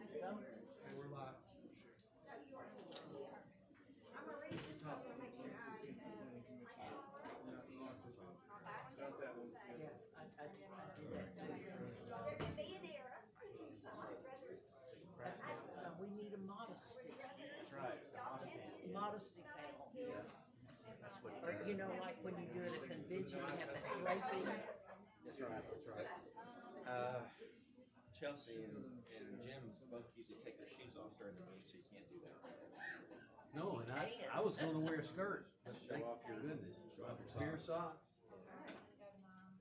we're live. We need a modesty. That's right. Modesty panel. Or, you know, like when you do at a convention, you have that draping. That's right. That's right. Chelsea and Jim both usually take their shoes off during the meeting, so you can't do that. No, and I was gonna wear a skirt, but Show off your goodness, show off your bare socks. socks.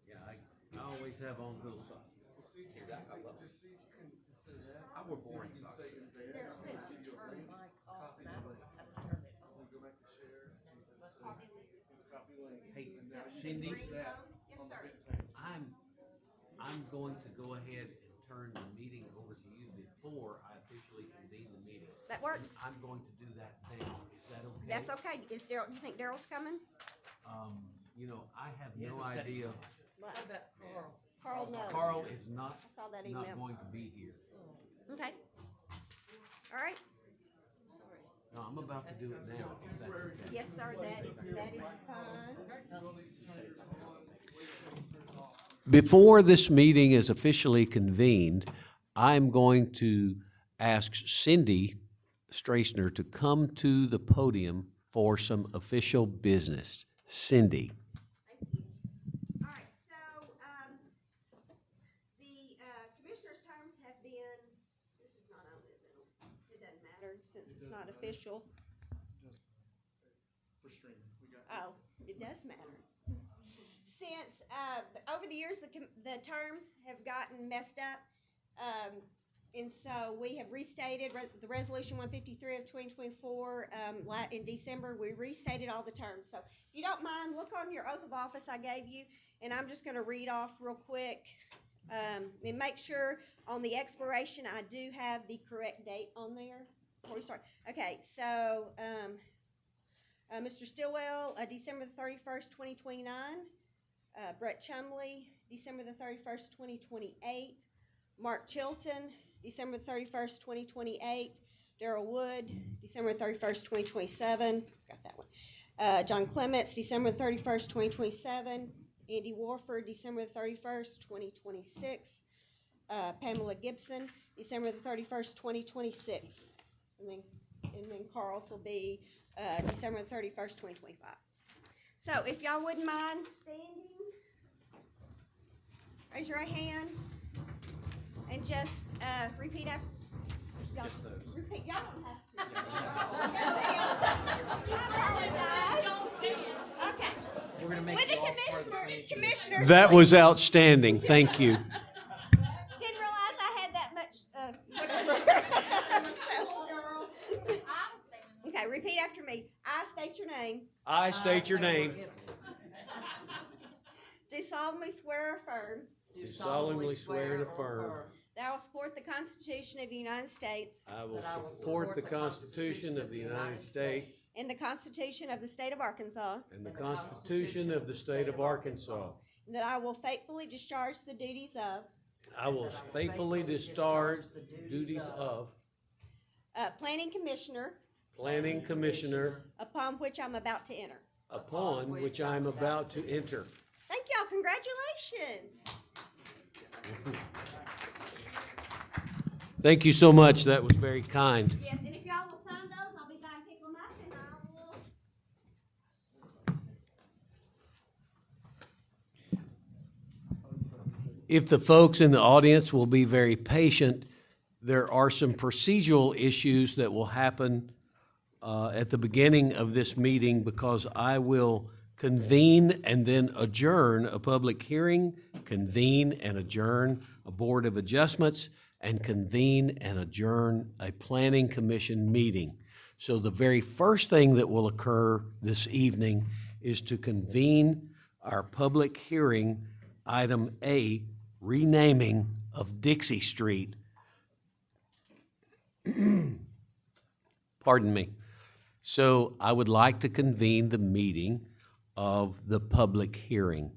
Yeah, I always have on good socks. Exactly. I love it. Just see if you can, instead of that. I wore boring socks. Say in bed, There it says see your turn link, mic off. copy Now the I link. have to turn it on. We go back to share, see if it says, copy link. Hey, And now you Cindy. can use that Yes, on the sir. big page. I'm going to go ahead and turn the meeting over to you before I officially convene the meeting. That works. I'm going to do that now. Is that okay? That's okay. Is Daryl, you think Daryl's coming? You know, I have He no hasn't said idea. How about Carl? Carl, no. Carl is not, I saw that not email. going to be here. Okay. All right. Sorry. No, I'm about to do it now, if that's okay. Yes, sir. That is fine. Before this meeting is officially convened, I'm going to ask Cindy Strassner to come to the podium for some official business. Cindy. Thank you. All right, so, the, commissioner's terms have been, this is not on it, it doesn't matter since it's not official. Just for streaming, we got. Oh, it does matter. Since, over the years, the terms have gotten messed up. And so we have restated the resolution 153 of 2024, in December, we restated all the terms. So if you don't mind, look on your oath of office I gave you, and I'm just gonna read off real quick. And make sure on the expiration, I do have the correct date on there before we start. Okay, so, Mr. Stillwell, December the 31st, 2029. Brett Chumley, December the 31st, 2028. Mark Chilton, December 31st, 2028. Daryl Wood, December 31st, 2027. Got that one. John Clements, December 31st, 2027. Andy Warford, December 31st, 2026. Pamela Gibson, December 31st, 2026. And then Carl's will be December 31st, 2025. So if y'all wouldn't mind standing, raise your right hand, and just repeat after. Y'all, repeat. Y'all don't have to. I apologize. Okay. We're gonna make With you the all part of the commissioner. That was outstanding. Thank you. Didn't realize I had that much. Whatever. So, okay, repeat after me. I state your name. I state your name. Do solemnly swear or affirm Do solemnly swear and affirm. that I will support the Constitution of the United States I will support the Constitution of the United States and the Constitution of the State of Arkansas, and the Constitution of the State of Arkansas. and that I will faithfully discharge the duties of I will faithfully discharge the duties of Planning Commissioner, Planning Commissioner upon which I'm about to enter. upon which I am about to enter. Thank y'all. Congratulations. Thank you so much. That was very kind. Yes, and if y'all will sign those, I'll be back and pick them up, and I will. If the folks in the audience will be very patient, there are some procedural issues that will happen at the beginning of this meeting because I will convene and then adjourn a public hearing, convene and adjourn a Board of Adjustments, and convene and adjourn a Planning Commission meeting. So the very first thing that will occur this evening is to convene our public hearing, item A, renaming of Dixie Street. Pardon me. So I would like to convene the meeting of the public hearing.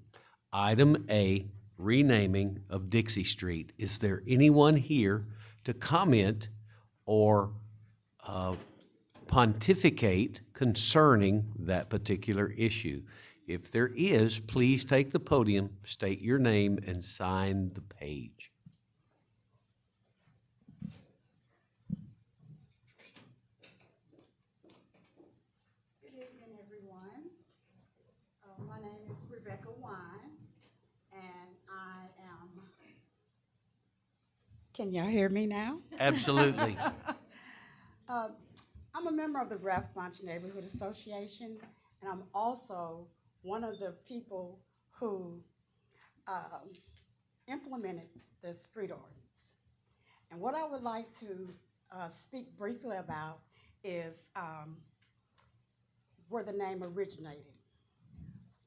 Item A, renaming of Dixie Street. Is there anyone here to comment or pontificate concerning that particular issue. If there is, please take the podium, state your name, and sign the page. Good evening, everyone. My name is Rebecca Wine, and I am. Can y'all hear me now? Absolutely. I'm a member of the Ralph Bunch Neighborhood Association, and I'm also one of the people who implemented the street ordinance. And what I would like to speak briefly about is where the name originated.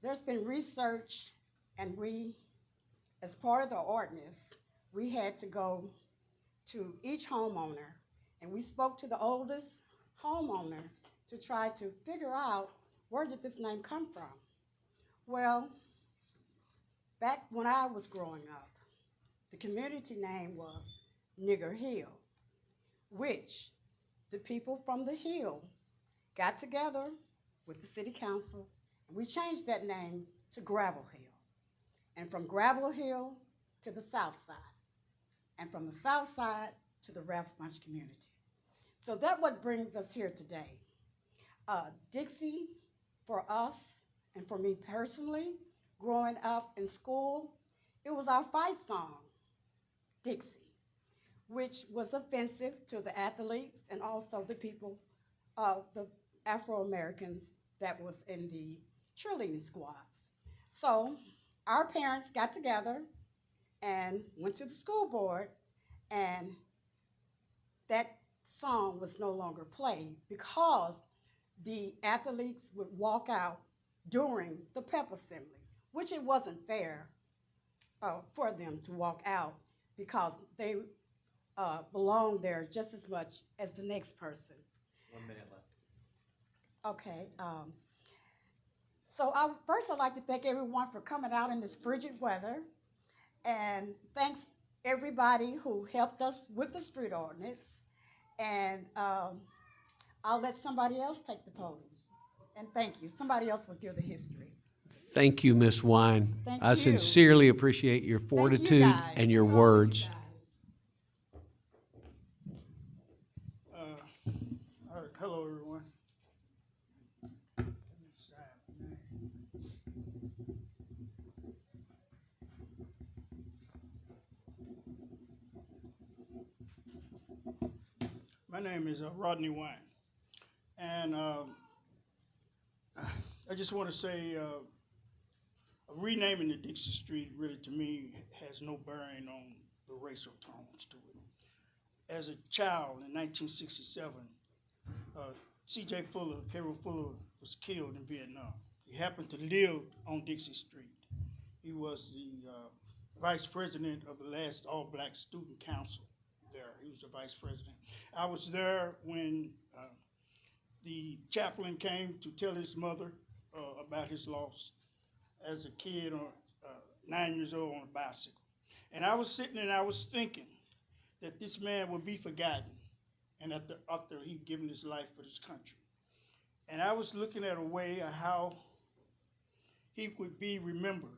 There's been research, and we, as part of the ordinance, we had to go to each homeowner, and we spoke to the oldest homeowner to try to figure out where did this name come from. Well, back when I was growing up, the community name was Nigger Hill, which the people from the hill got together with the city council, and we changed that name to Gravel Hill. And from Gravel Hill to the south side, and from the south side to the Ralph Bunch community. So that's what brings us here today. Dixie, for us, and for me personally, growing up in school, it was our fight song, Dixie, which was offensive to the athletes and also the people, the Afro-Americans that was in the cheerleading squads. So our parents got together and went to the school board, and that song was no longer played because the athletes would walk out during the pep assembly, which it wasn't fair for them to walk out because they belonged there just as much as the next person. 1 minute left. Okay. So first I'd like to thank everyone for coming out in this frigid weather, and thanks everybody who helped us with the street ordinance. And I'll let somebody else take the podium. And thank you. Somebody else will give the history. Thank you, Ms. Wine. Thank I you. sincerely appreciate your fortitude guys. and your Thank you words. guys. Hello, everyone. My name is Rodney Wine, and I just want to say renaming the Dixie Street really, to me, has no bearing on the racial tones to it. As a child in 1967, C.J. Fuller, Harold Fuller, was killed in Vietnam. He happened to live on Dixie Street. He was the vice president of the last all-black student council there. He was the vice president. I was there when the chaplain came to tell his mother about his loss as a kid, 9 years old, on a bicycle. And I was sitting and I was thinking that this man would be forgotten, and after he'd given his life for this country. And I was looking at a way of how he would be remembered.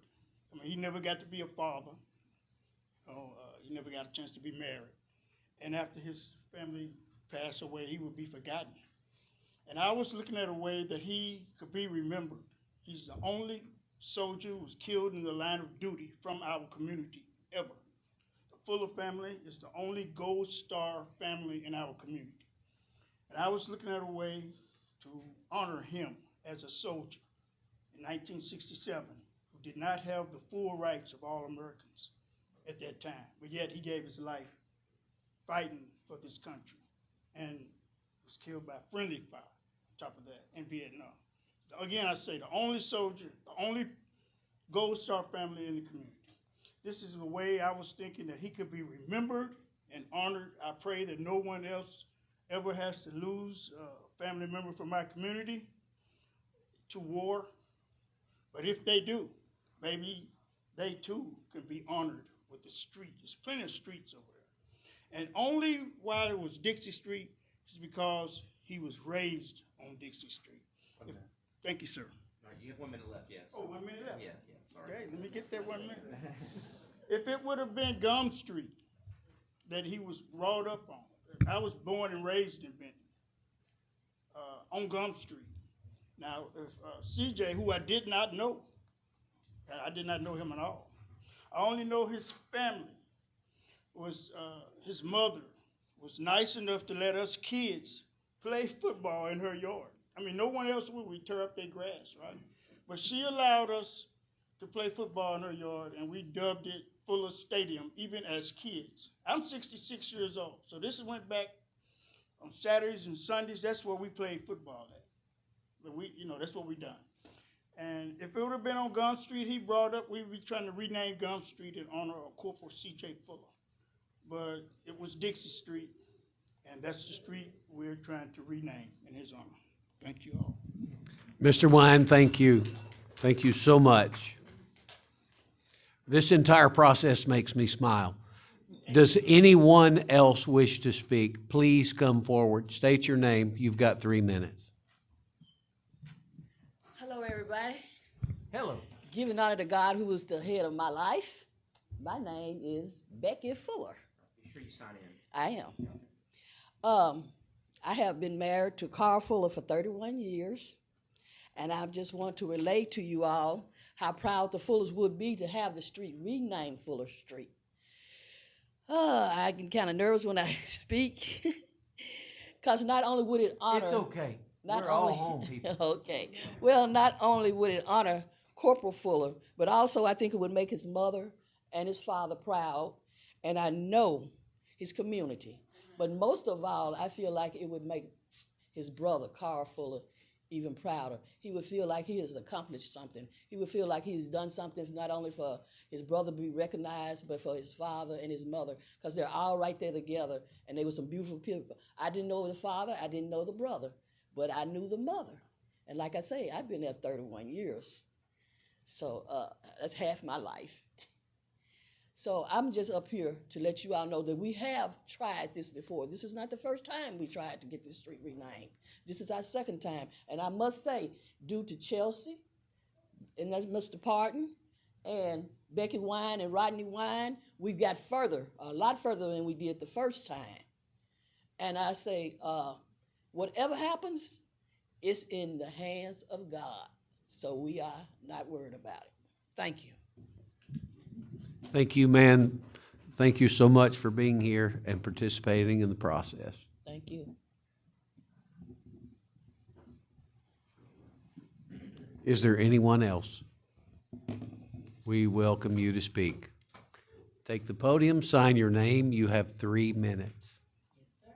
I mean, he never got to be a father. He never got a chance to be married. And after his family passed away, he would be forgotten. And I was looking at a way that he could be remembered. He's the only soldier who was killed in the line of duty from our community ever. The Fuller family is the only Gold Star family in our community. And I was looking at a way to honor him as a soldier in 1967 who did not have the full rights of all Americans at that time, but yet he gave his life fighting for this country and was killed by friendly fire on top of that in Vietnam. Again, I say the only soldier, the only Gold Star family in the community. This is the way I was thinking that he could be remembered and honored. I pray that no one else ever has to lose a family member from my community to war. But if they do, maybe they too can be honored with the street. There's plenty of streets over there. And only why it was Dixie Street is because he was raised on Dixie Street. Okay. Thank you, sir. All right, you have 1 minute left, yes. Oh, 1 minute left? Yeah, sorry. Okay, let me get that 1 minute. If it would have been Gum Street that he was brought up on, I was born and raised in Benton, on Gum Street. Now, if CJ, who I did not know, I did not know him at all. I only know his family. Was his mother was nice enough to let us kids play football in her yard. I mean, no one else would. We tear up their grass, right? But she allowed us to play football in her yard, and we dubbed it Fuller Stadium, even as kids. I'm 66 years old, so this went back on Saturdays and Sundays. That's where we played football at. But we, that's what we done. And if it would have been on Gum Street, he brought up, we'd be trying to rename Gum Street in honor of Corporal C.J. Fuller. But it was Dixie Street, and that's the street we're trying to rename in his honor. Thank you all. Mr. Wine, thank you. Thank you so much. This entire process makes me smile. Does anyone else wish to speak? Please come forward. State your name. You've got 3 minutes. Hello, everybody. Hello. Giving honor to God, who is the head of my life. My name is Becky Fuller. Be sure you sign in. I am. I have been married to Carl Fuller for 31 years, and I just want to relate to you all how proud the Fullers would be to have the street renamed Fuller Street. I get kind of nervous when I speak, because not only would it honor... It's okay. Not We're only, all home people. Okay. Well, not only would it honor Corporal Fuller, but also I think it would make his mother and his father proud, and I know his community. But most of all, I feel like it would make his brother, Carl Fuller, even prouder. He would feel like he has accomplished something. He would feel like he's done something not only for his brother to be recognized, but for his father and his mother, because they're all right there together, and they were some beautiful people. I didn't know the father, I didn't know the brother, but I knew the mother. And like I say, I've been there 31 years. So that's half my life. So I'm just up here to let you all know that we have tried this before. This is not the first time we tried to get this street renamed. This is our second time. And I must say, due to Chelsea, and that's Mr. Parton, and Becky Wine and Rodney Wine, we got further, a lot further than we did the first time. And I say, whatever happens, it's in the hands of God. So we are not worried about it. Thank you. Thank you, man. Thank you so much for being here and participating in the process. Thank you. Is there anyone else? We welcome you to speak. Take the podium, sign your name. You have 3 minutes. Yes, sir.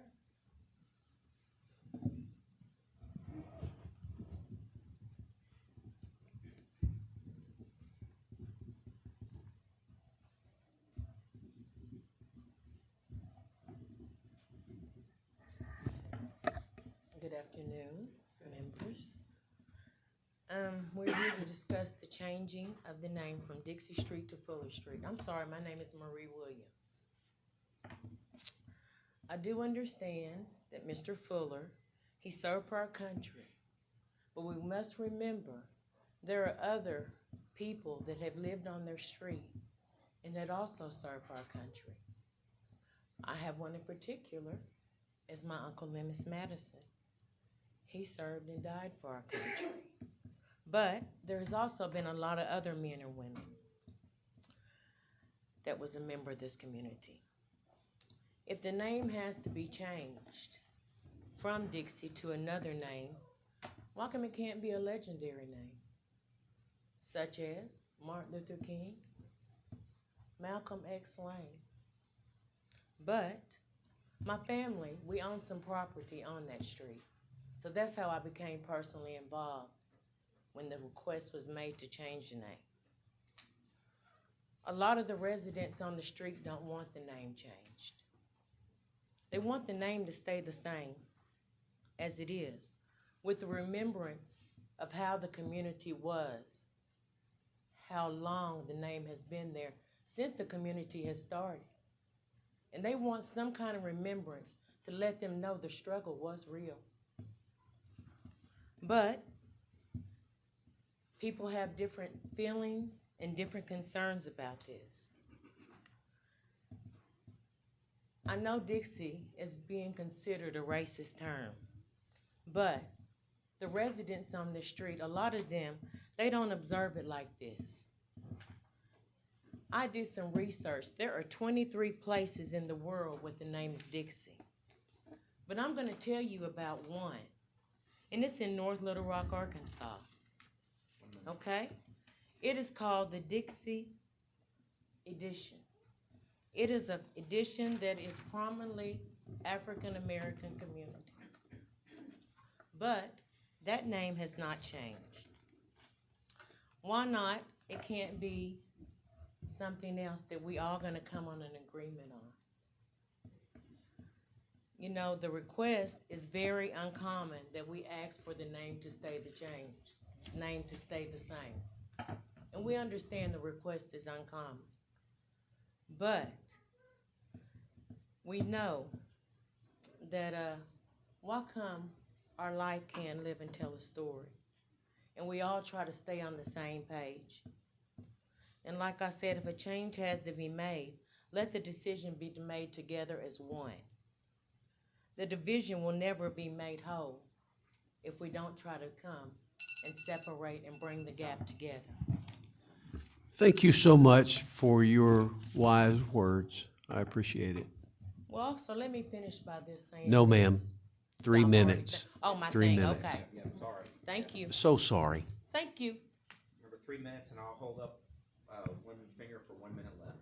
Good afternoon, members. We're here to discuss the changing of the name from Dixie Street to Fuller Street. I'm sorry, my name is Marie Williams. I do understand that Mr. Fuller, he served for our country, but we must remember there are other people that have lived on their street and that also served for our country. I have one in particular, is my Uncle Lemus Madison. He served and died for our country. But there has also been a lot of other men or women that was a member of this community. If the name has to be changed from Dixie to another name, why come it can't be a legendary name? Such as Martin Luther King, Malcolm X Lane. But my family, we own some property on that street. So that's how I became personally involved when the request was made to change the name. A lot of the residents on the street don't want the name changed. They want the name to stay the same as it is, with the remembrance of how the community was, how long the name has been there since the community has started. And they want some kind of remembrance to let them know the struggle was real. But people have different feelings and different concerns about this. I know Dixie is being considered a racist term, but the residents on the street, a lot of them, they don't observe it like this. I did some research. There are 23 places in the world with the name of Dixie. But I'm going to tell you about one, and it's in North Little Rock, Arkansas. Okay? It is called the Dixie Edition. It is an edition that is prominently African American community. But that name has not changed. Why not? It can't be something else that we all gonna come on an agreement on. You know, the request is very uncommon that we ask for the name to stay the same. And we understand the request is uncommon. But we know that why come our life can't live and tell a story? And we all try to stay on the same page. And like I said, if a change has to be made, let the decision be made together as one. The division will never be made whole if we don't try to come and separate and bring the gap together. Thank you so much for your wise words. I appreciate it. Well, so let me finish by this saying. No, ma'am. this. 3 I'm already minutes. Oh, my 3 thing, minutes. okay. Yeah, sorry. Thank you. So sorry. Thank you. Remember, 3 minutes, and I'll hold up one finger for 1 minute left.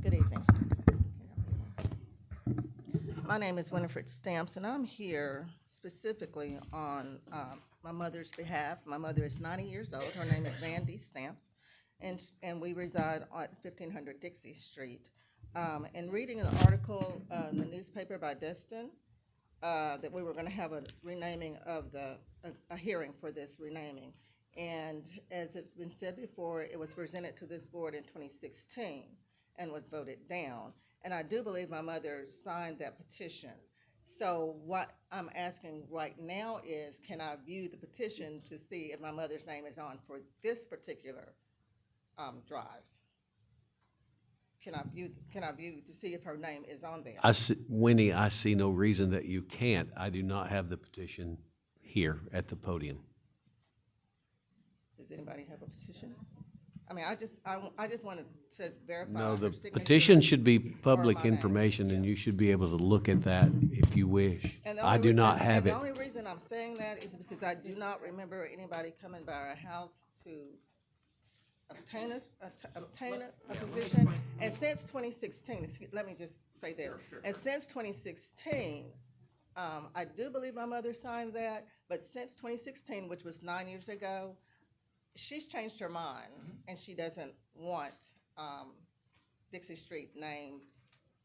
Good evening. My name is Winifred Stamps, and I'm here specifically on my mother's behalf. My mother is 90 years old. Her name is Vandy Stamps, and we reside at 1500 Dixie Street. And reading an article in the newspaper by Destin, that we were going to have a renaming of a hearing for this renaming. And as it's been said before, it was presented to this board in 2016 and was voted down. And I do believe my mother signed that petition. So what I'm asking right now is, can I view the petition to see if my mother's name is on for this particular drive? Can I view to see if her name is on there? Winnie, I see no reason that you can't. I do not have the petition here at the podium. Does anybody have a petition? I mean, I just want to verify. No, her the signature petition should be or public my name. information, and you should be able to look at that if you wish. And the I only do reason- not have and it. The only reason I'm saying that is because I do not remember anybody coming by our house to obtain a position. And since 2016, let me just say that. And since 2016, I do believe my mother signed that, but since 2016, which was 9 years ago, she's changed her mind, and she doesn't want Dixie Street name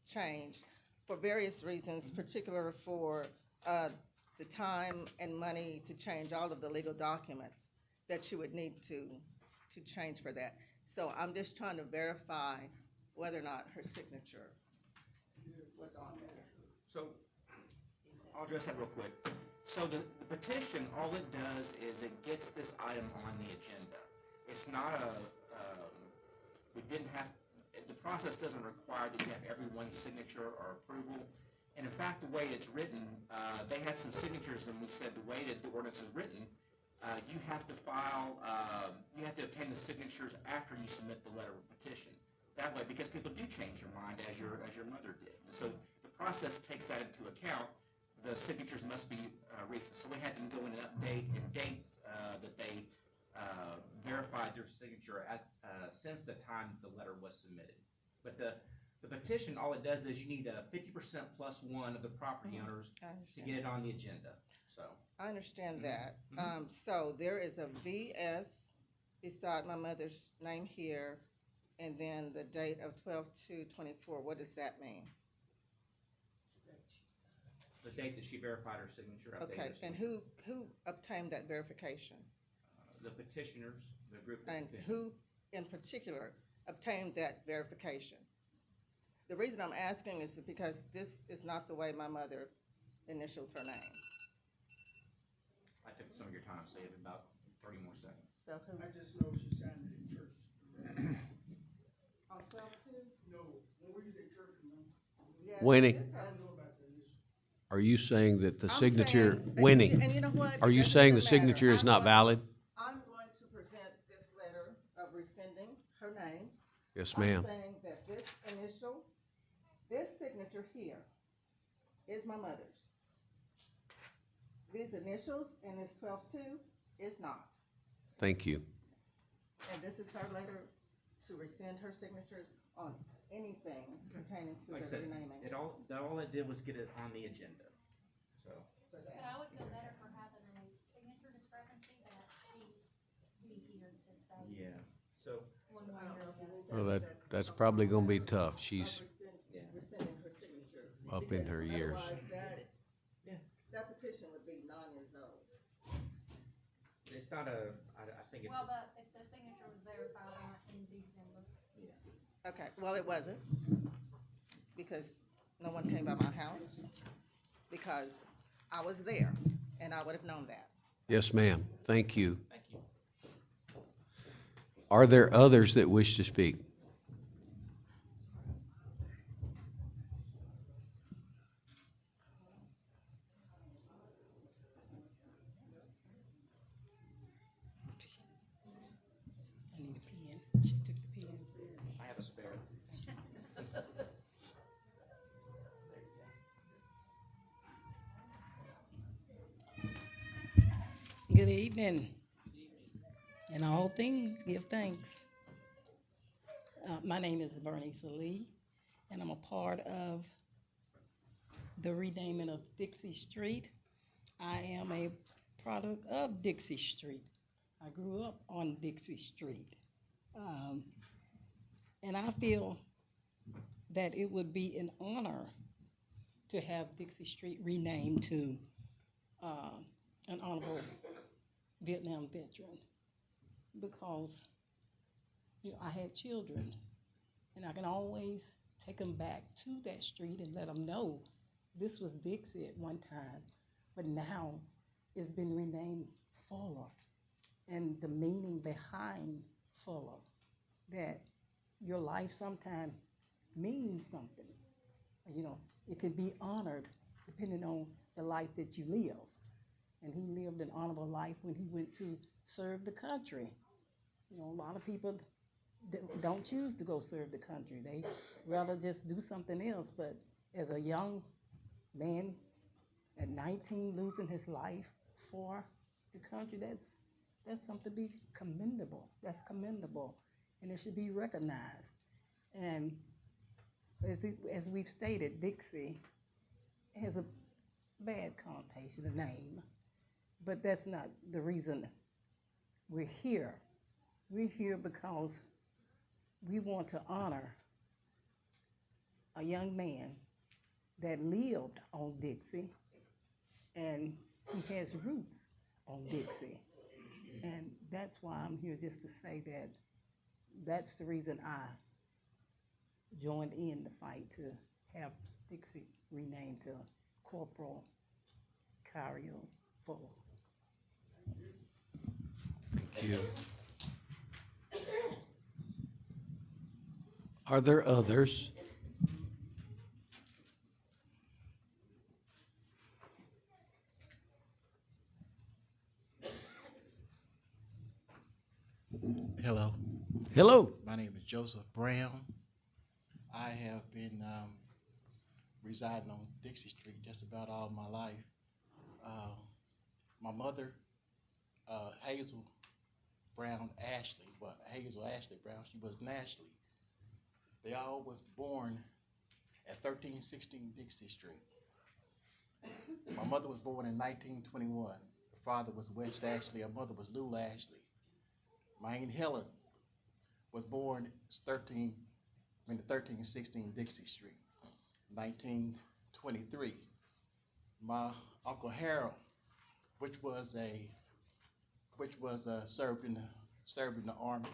changed for various reasons, particular for the time and money to change all of the legal documents that she would need to change for that. So I'm just trying to verify whether or not her signature was on there. So, I'll address that real quick. So the petition, all it does is it gets this item on the agenda. It's not we didn't have, the process doesn't require that you have everyone's signature or approval. And in fact, the way it's written, they had some signatures, and we said the way that the ordinance is written, you have to file, you have to obtain the signatures after you submit the letter of petition. That way, because people do change their mind as your mother did. And so the process takes that into account. The signatures must be recent. So we had them go in and update and date that they verified their signature since the time the letter was submitted. But the petition, all it does is you need a 50% plus one of the property owners to get it on the agenda. So I understand that. So there is a VS beside my mother's name here, and then the date of 12/2/24. What does that mean? the date that she verified her signature, updated Okay, her and signature. who obtained that verification? The petitioners, the group of And petitioners. who in particular obtained that verification? The reason I'm asking is because this is not the way my mother initials her name. I took some of your time, so you have about 30 more seconds. So who? I just know she signed it in church. On 12/2? No, when we was in church, you know, Yes, Winnie. this I has- don't know about the initial. Are you saying that the I'm signature, saying- Winnie, And you know what? are It you doesn't saying the even matter. signature is I'm not going- valid? I'm going to present this letter of rescinding her name. Yes, ma'am. I'm saying that this initial, this signature here is my mother's. These initials and this 12/2 is not. Thank you. And this is her letter to rescind her signatures on anything pertaining to Like I the said, renaming. all it did was get it on the agenda, so. But I would feel better for having a signature discrepancy that she be here to say Yeah, so, one way or the other. Well, that's probably gonna be tough. She's yeah. Rescinding her signature. up in her Because years. otherwise that- Yeah. That petition would be 9 years old. It's not a, I think it's, Well, if the signature was verified in December. Okay, well, it wasn't, because no one came by my house, because I was there, and I would have known that. Yes, ma'am. Thank you. thank you. Are there others that wish to speak? I need a pen. She took the pen. I have a spare. Good evening. In all things, give thanks. My name is Bernice Lee, and I'm a part of the renaming of Dixie Street. I am a product of Dixie Street. I grew up on Dixie Street. And I feel that it would be an honor to have Dixie Street renamed to an honorable Vietnam veteran, because I had children, and I can always take them back to that street and let them know this was Dixie at one time, but now it's been renamed Fuller, and the meaning behind Fuller, that your life sometime means something. It could be honored depending on the life that you live. And he lived an honorable life when he went to serve the country. A lot of people don't choose to go serve the country. They rather just do something else. But as a young man at 19 losing his life for the country, that's something to be commendable. That's commendable, and it should be recognized. And as we've stated, Dixie has a bad connotation, the name. But that's not the reason we're here. We're here because we want to honor a young man that lived on Dixie, and he has roots on Dixie. And that's why I'm here, just to say that that's the reason I joined in the fight to have Dixie renamed to Corporal Cario Fuller. Thank you. Are there others? Hello, Hello. my name is Joseph Brown. I have been residing on Dixie Street just about all my life. My mother, Hazel Brown Ashley, well, Hazel Ashley Brown, she was Ashley. They all was born at 1316 Dixie Street. My mother was born in 1921. Her father was West Ashley, her mother was Lou Ashley. My Aunt Helen was born 1316 Dixie Street, 1923. my Uncle Harold, which was served in the Army.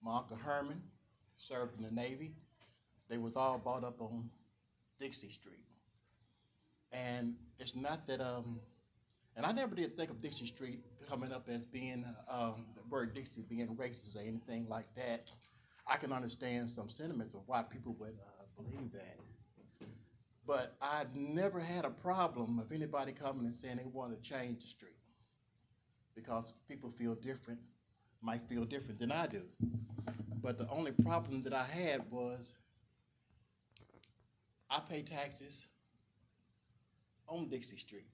My Uncle Herman served in the Navy. They was all brought up on Dixie Street. And it's not that, and I never did think of Dixie Street coming up as being, the word Dixie being racist or anything like that. I can understand some sentiments of why people would believe that. But I never had a problem of anybody coming and saying they want to change the street, because people might feel different than I do. But the only problem that I had was I pay taxes on Dixie Street.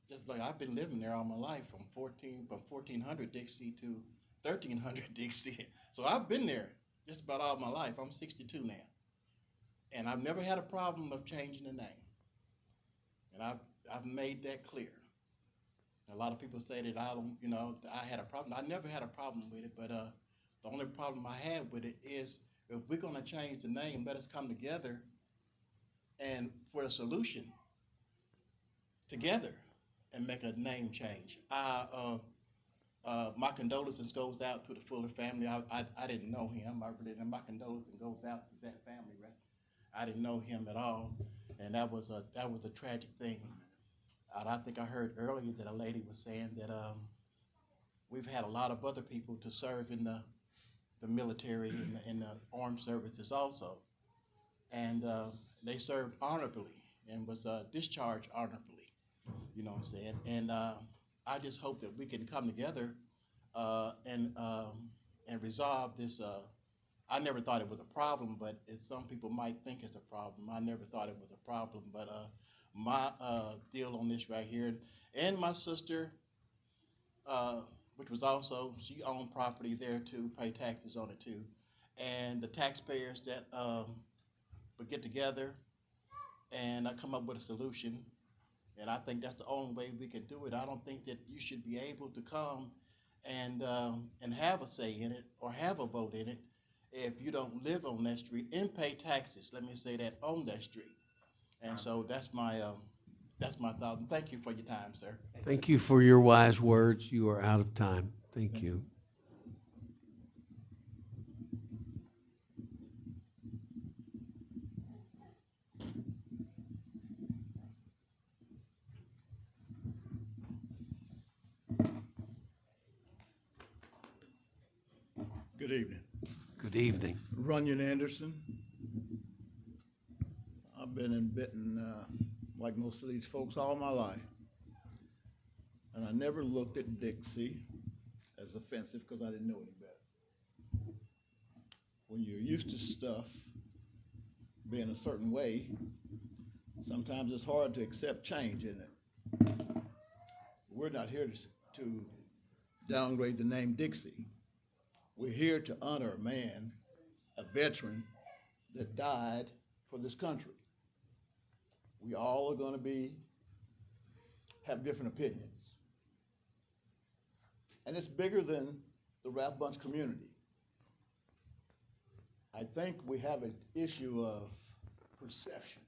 Just like I've been living there all my life, from 1400 Dixie to 1300 Dixie. So I've been there just about all my life. I'm 62 now. And I've never had a problem of changing the name. And I've made that clear. A lot of people say that I had a problem. I never had a problem with it, but the only problem I had with it is, if we're gonna change the name, let us come together and for a solution together and make a name change. My condolences goes out to the Fuller family. I didn't know him. My condolences goes out to that family, right? I didn't know him at all, and that was a tragic thing. I think I heard earlier that a lady was saying that we've had a lot of other people to serve in the military and the armed services also, and they served honorably and was discharged honorably. You know what I'm saying? And I just hope that we can come together and resolve this. I never thought it was a problem, but some people might think it's a problem. I never thought it was a problem, but my deal on this right here, and my sister, which was also, she owned property there too, pay taxes on it too, and the taxpayers that would get together and come up with a solution, and I think that's the only way we can do it. I don't think that you should be able to come and have a say in it or have a vote in it if you don't live on that street and pay taxes, let me say that, on that street. And so that's my thought. And thank you for your time, sir. Thank you for your wise words. You are out of time. Thank you. Good evening. Good evening. Runyon Anderson. I've been in Benton, like most of these folks, all my life. And I never looked at Dixie as offensive because I didn't know any better. When you're used to stuff being a certain way, sometimes it's hard to accept change, isn't it? We're not here to downgrade the name Dixie. We're here to honor a man, a veteran, that died for this country. We all are going to have different opinions. And it's bigger than the Rap Bunch community. I think we have an issue of perception.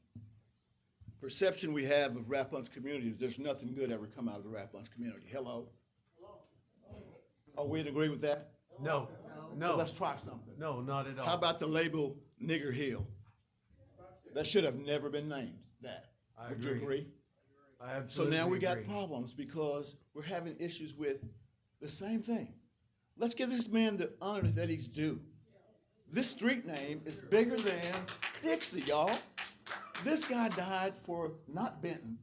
Perception we have of Rap Bunch community is there's nothing good ever come out of the Rap Bunch community. Hello? Are we in agree with that? No. No. Well, let's try something. No, not at all. How about the label Nigger Hill? That should have never been named that. I Would you agree. agree? I So absolutely now we got agree. problems because we're having issues with the same thing. Let's give this man the honor that he's due. This street name is bigger than Dixie, y'all. This guy died for not Benton,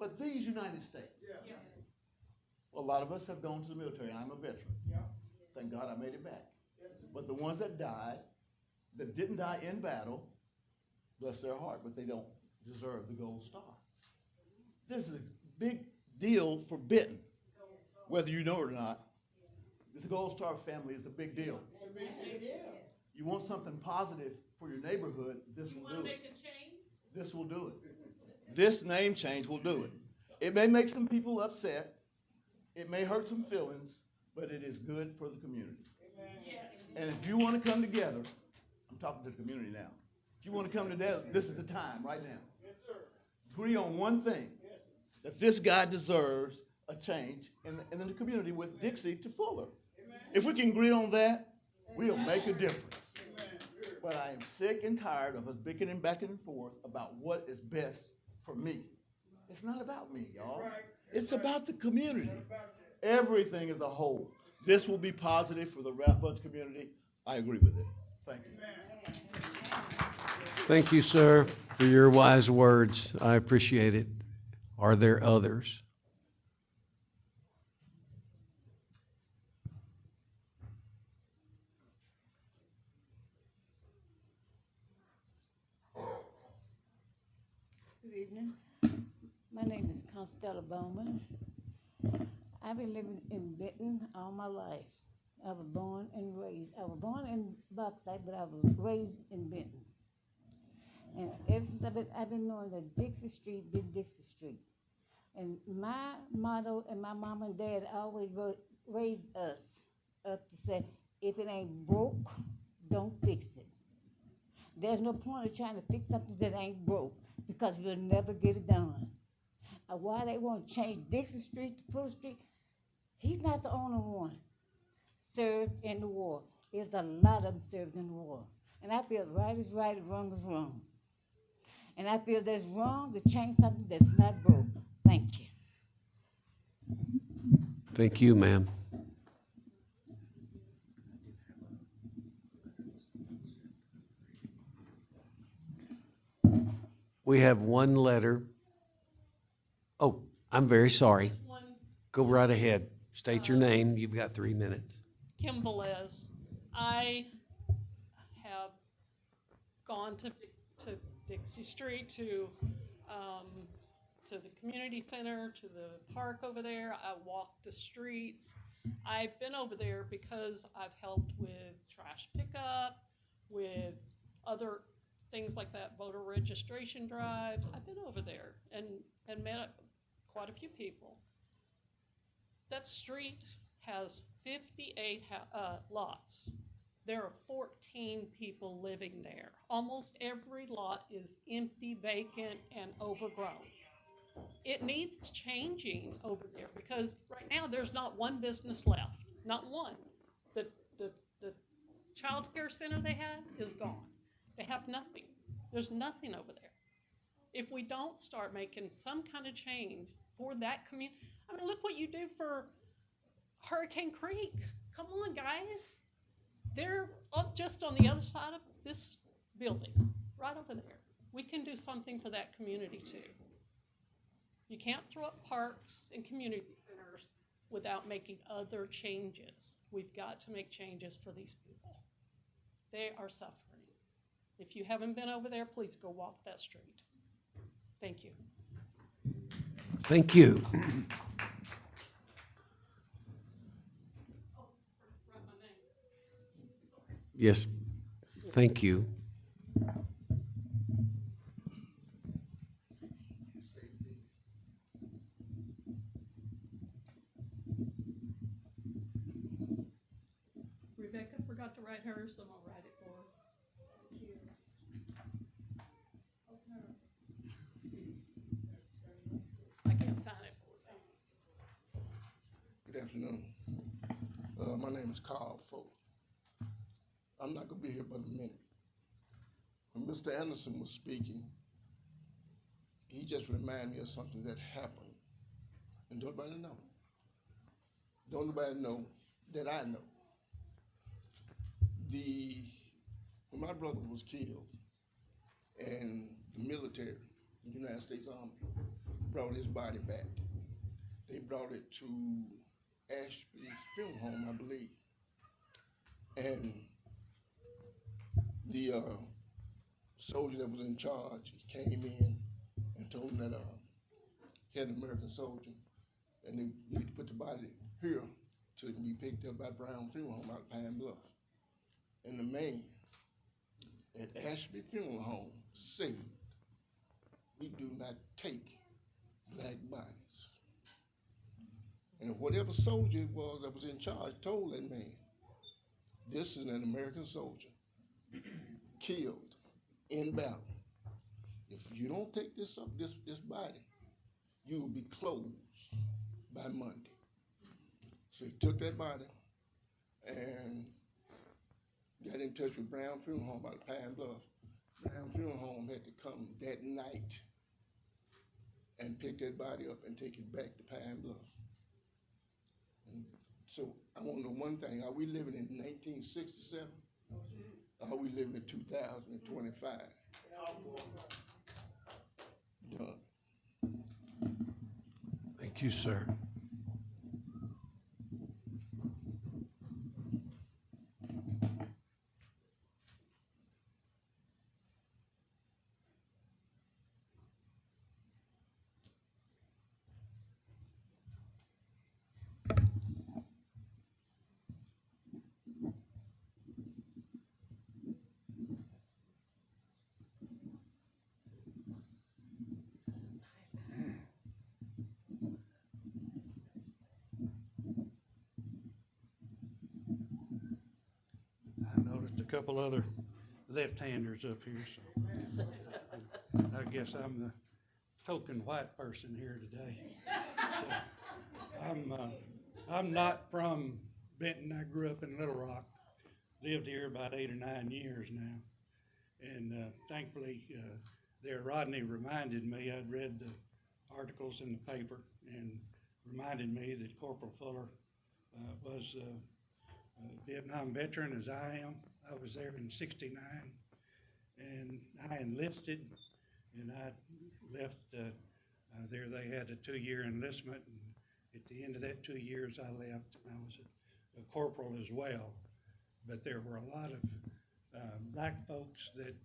but these United States. Well, a lot of us have gone to the military. I'm a veteran. Thank God I made it back. But the ones that died, that didn't die in battle, bless their heart, but they don't deserve the Gold Star. This is a big deal for Benton, whether you know it or not. The Gold Star family is a big deal. You want something positive for your neighborhood, this will do it. This will do it. This name change will do it. It may make some people upset. It may hurt some feelings, but it is good for the community. And if you want to come together, I'm talking to the community now. If you want to come together, this is the time right now. agree on one thing, that this guy deserves a change in the community with Dixie to Fuller. If we can agree on that, we'll make a difference. But I am sick and tired of us bickering back and forth about what is best for me. It's not about me, y'all. It's about the community. Everything as a whole. This will be positive for the Rathbunch community. I agree with it. Thank you. Thank you, sir, for your wise words. I appreciate it. Are there others? Good evening. My name is Constella Bowman. I've been living in Benton all my life. I was born and raised. I was born in Bauxite, but I was raised in Benton. And ever since I've been knowing that Dixie Street been Dixie Street. And my motto and my mom and dad always raised us up to say, if it ain't broke, don't fix it. There's no point in trying to fix something that ain't broke because we'll never get it done. And why they want to change Dixie Street to Fuller Street, he's not the only one served in the war. There's a lot of them served in the war. And I feel right is right and wrong is wrong. And I feel that's wrong to change something that's not broke. Thank you. Thank you, ma'am. We have one letter. Oh, I'm very sorry. Go right ahead. State your name. You've got 3 minutes. Kim Velez. I have gone to Dixie Street, to the community center, to the park over there. I walked the streets. I've been over there because I've helped with trash pickup, with other things like that, voter registration drives. I've been over there and met quite a few people. That street has 58 lots. There are 14 people living there. Almost every lot is empty, vacant, and overgrown. It needs changing over there because right now there's not one business left, not one. The child care center they had is gone. They have nothing. There's nothing over there. If we don't start making some kind of change for that community, I mean, look what you do for Hurricane Creek. Come on, guys. They're just on the other side of this building, right over there. We can do something for that community too. You can't throw up parks and community centers without making other changes. We've got to make changes for these people. They are suffering. If you haven't been over there, please go walk that street. Thank you. Thank you. Yes, thank you. Rebecca forgot to write hers, so I'm gonna write it for her. I can't sign it for her. Good afternoon. My name is Carl Folk. I'm not gonna be here but a minute. When Mr. Anderson was speaking, he just reminded me of something that happened. And don't nobody know. Don't nobody know that I know. When my brother was killed, and the military, the United States Army, brought his body back. They brought it to Ashby's funeral home, I believe. And the soldier that was in charge, he came in and told him that he had an American soldier, and they need to put the body here so it can be picked up by Brown Funeral Home out of Pine Bluff. And the man at Ashby Funeral Home said, "We do not take black bodies." And whatever soldier it was that was in charge told that man, "This is an American soldier killed in battle. If you don't pick this up, this body, you will be closed by Monday. So he took that body and got in touch with Brown Funeral Home out of Pine Bluff. Brown Funeral Home had to come that night and pick that body up and take it back to Pine Bluff. And so I want to know one thing, are we living in 1967? Or are we living in 2025? Done. Thank you, sir. I noticed a couple other left-handers up here, so I guess I'm the token white person here today. So, I'm not from Benton. I grew up in Little Rock, lived here about 8 or 9 years now, and thankfully, there Rodney reminded me, I'd read the articles in the paper and reminded me that Corporal Fuller was a Vietnam veteran, as I am. I was there in '69, and I enlisted, and I left there. They had a 2-year enlistment, and at the end of that 2 years, I left, and I was a corporal as well. But there were a lot of black folks that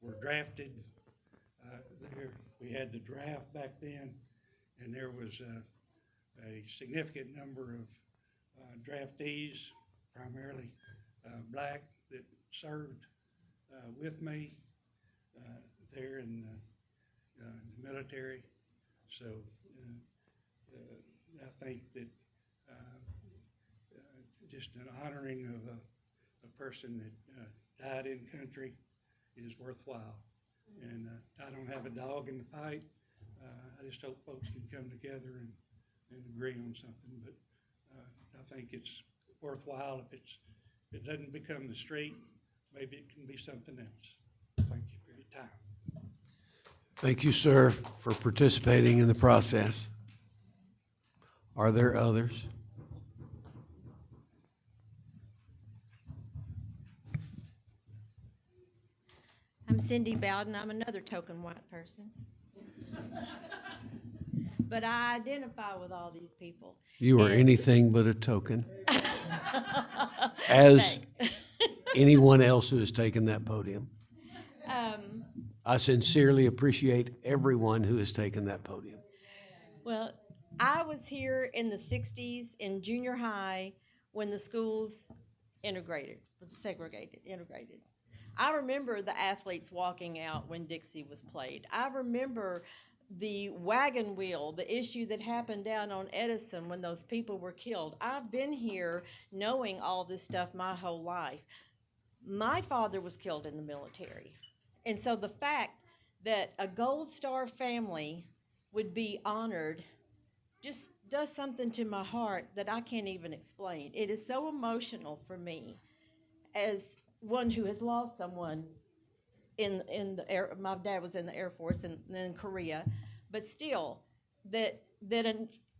were drafted there. We had the draft back then, and there was a significant number of draftees, primarily black, that served with me there in the military. So I think that just an honoring of a person that died in country is worthwhile. And I don't have a dog in the fight. I just hope folks can come together and agree on something. But I think it's worthwhile. If it doesn't become the street, maybe it can be something else. Thank you for your time. Thank you, sir, for participating in the process. Are there others? I'm Cindy Bowden. I'm another token white person. But I identify with all these people. You are anything but a token. As anyone else who has taken that podium. I sincerely appreciate everyone who has taken that podium. Well, I was here in the 60s in junior high when the schools integrated. I remember the athletes walking out when Dixie was played. I remember the wagon wheel, the issue that happened down on Edison when those people were killed. I've been here knowing all this stuff my whole life. My father was killed in the military. And so the fact that a Gold Star family would be honored just does something to my heart that I can't even explain. It is so emotional for me as one who has lost someone in the air. My dad was in the Air Force and then in Korea, but still that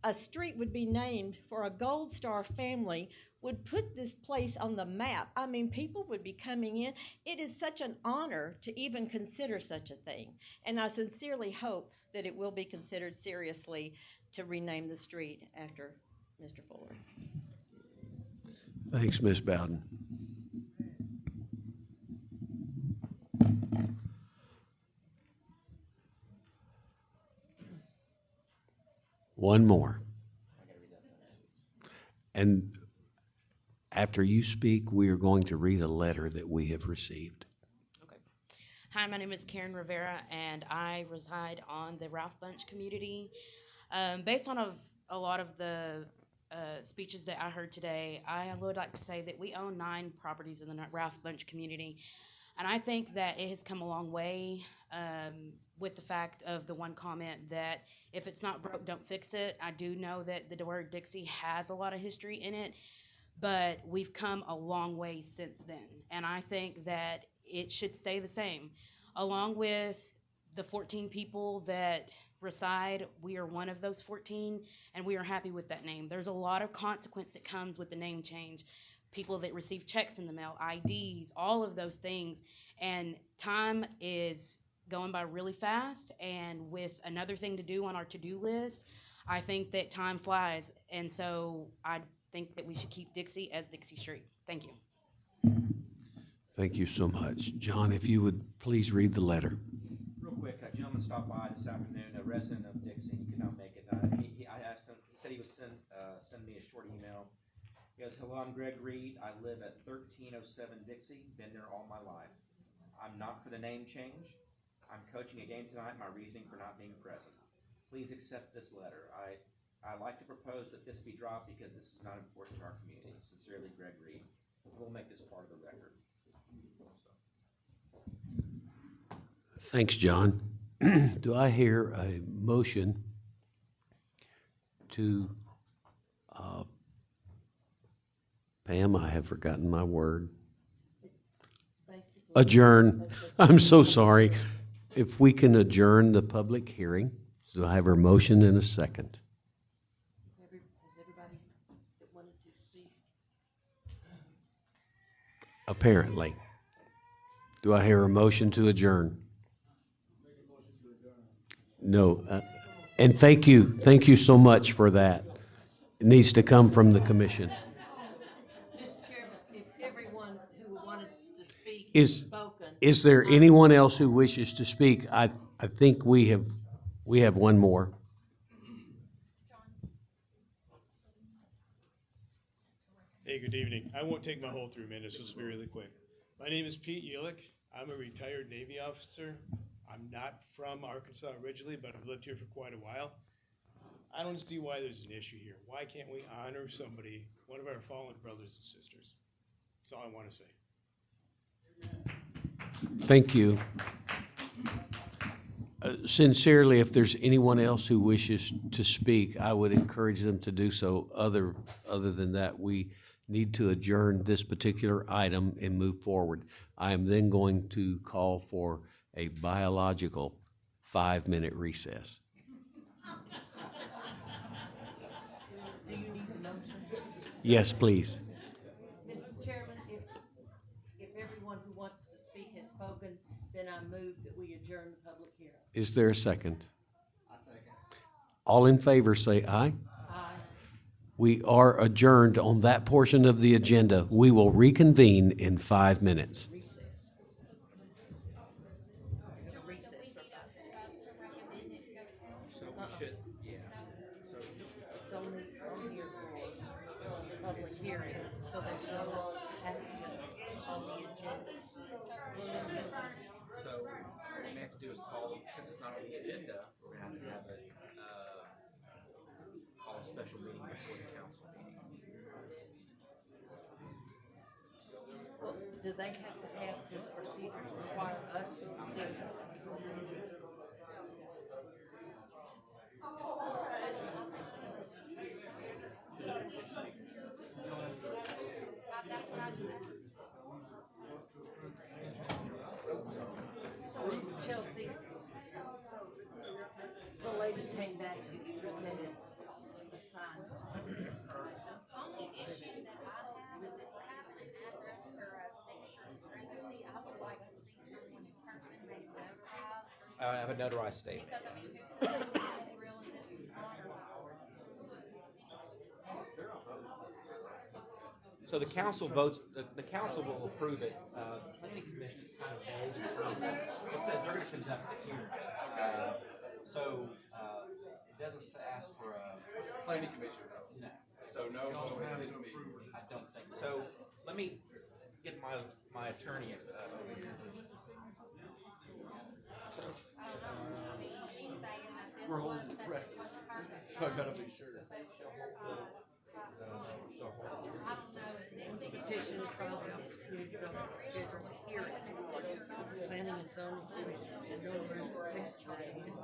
a street would be named for a Gold Star family would put this place on the map. I mean, people would be coming in. It is such an honor to even consider such a thing. And I sincerely hope that it will be considered seriously to rename the street after Mr. Fuller. Thanks, Ms. Bowden. One more. And after you speak, we are going to read a letter that we have received. Okay. Hi, my name is Karen Rivera, and I reside on the Ralph Bunche community. Based on a lot of the speeches that I heard today, I would like to say that we own 9 properties in the Ralph Bunche community, and I think that it has come a long way with the fact of the one comment that if it's not broke, don't fix it. I do know that the word Dixie has a lot of history in it, but we've come a long way since then. And I think that it should stay the same. Along with the 14 people that reside, we are one of those 14, and we are happy with that name. There's a lot of consequence that comes with the name change. People that receive checks in the mail, IDs, all of those things. And time is going by really fast, and with another thing to do on our to-do list, I think that time flies. And so I think that we should keep Dixie as Dixie Street. Thank you. Thank you so much. John, if you would please read the letter. Real quick, a gentleman stopped by this afternoon, a resident of Dixie. He could not make it. I asked him, he said he would send me a short email. He goes, "Hello, I'm Greg Reed. I live at 1307 Dixie. Been there all my life. I'm not for the name change. I'm coaching a game tonight. My reasoning for not being present. Please accept this letter. I like to propose that this be dropped because this is not important to our community. Sincerely, Greg Reed." We'll make this part of the record. Thanks, John. Do I hear a motion to, Pam, I have forgotten my word. Adjourn. I'm so sorry. If we can adjourn the public hearing, do I have a motion in a second? Has everybody that wanted to speak? Apparently. Do I hear a motion to adjourn? No. And thank you so much for that. It needs to come from the commission. Mr. Chairman, if everyone who wanted to speak has Is spoken. there anyone else who wishes to speak? I think we have one more. Hey, good evening. I won't take my whole 3 minutes. This will be really quick. My name is Pete Ulick. I'm a retired Navy officer. I'm not from Arkansas originally, but I've lived here for quite a while. I don't see why there's an issue here. Why can't we honor somebody, one of our fallen brothers and sisters? That's all I want to say. Thank you. Sincerely, if there's anyone else who wishes to speak, I would encourage them to do so. Other than that, we need to adjourn this particular item and move forward. I am then going to call for a biological 5-minute recess. Do you need a motion? Yes, please. Mr. Chairman, if everyone who wants to speak has spoken, then I move that we adjourn the public hearing. Is there a second? I second. All in favor say aye. Aye. We are adjourned on that portion of the agenda. We will reconvene in 5 minutes. So we should, yeah. So It's only on here for public hearing, so there's no action on the agenda. So what we have to do is call, since it's not on the agenda, we're gonna have to call a special meeting before the council meeting. Well, do they have to have the procedures require us to? Chelsea, the lady came back and presented a sign. Only issue that I have is if we're having an address or a signature discrepancy, I would like to see someone in person, maybe notarized. I have a notarized statement. Because I mean, really, this is not. So the council votes, the council will approve it. Planning commission is kind of vague in terms of, it says they're gonna conduct the hearing. So, it doesn't ask for a. Planning commission. No. So no vote at this meeting. I don't think, so let me get my attorney over here. We're holding the presses, so I gotta be sure. petition is filed with this community zone to schedule a hearing. Planning and zoning commission, and no resident signatures.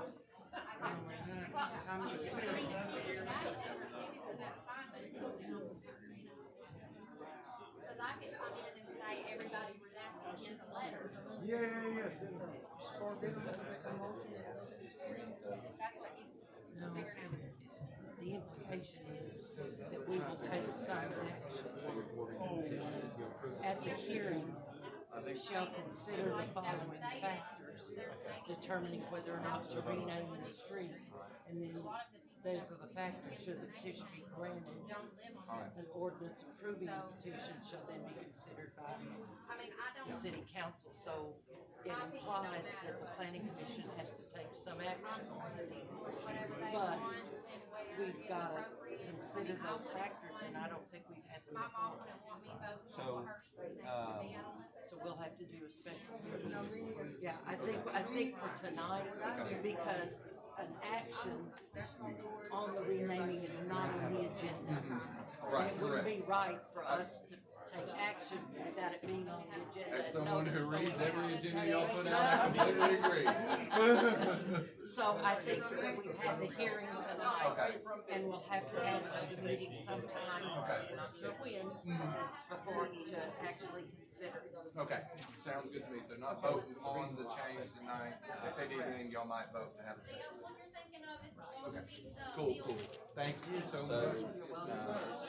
Cause I could come in and say everybody redacted his letter. Yes. That's what he's figuring out. The implication is that we will take some action at the hearing. Shall consider the following factors, determining whether or not to rename the street. And then those are the factors, should the petition be granted. An ordinance approving the petition shall then be considered by the city council. So it implies that the planning commission has to take some action. But we've got to consider those factors, and I don't think we've had them before us. So we'll have to do a special meeting. Yeah, I think for tonight, because an action on the renaming is not on the agenda. And it wouldn't be right for us to take action without it being on the agenda. As someone who reads every agenda y'all put out, I completely agree. So I think that we've had the hearing tonight, and we'll have to have a meeting sometime, not sure when, before to actually consider. Okay, sounds good to me. So not voting on the change tonight. If they did anything, y'all might vote to have a change. Okay, cool. Thank you so much. It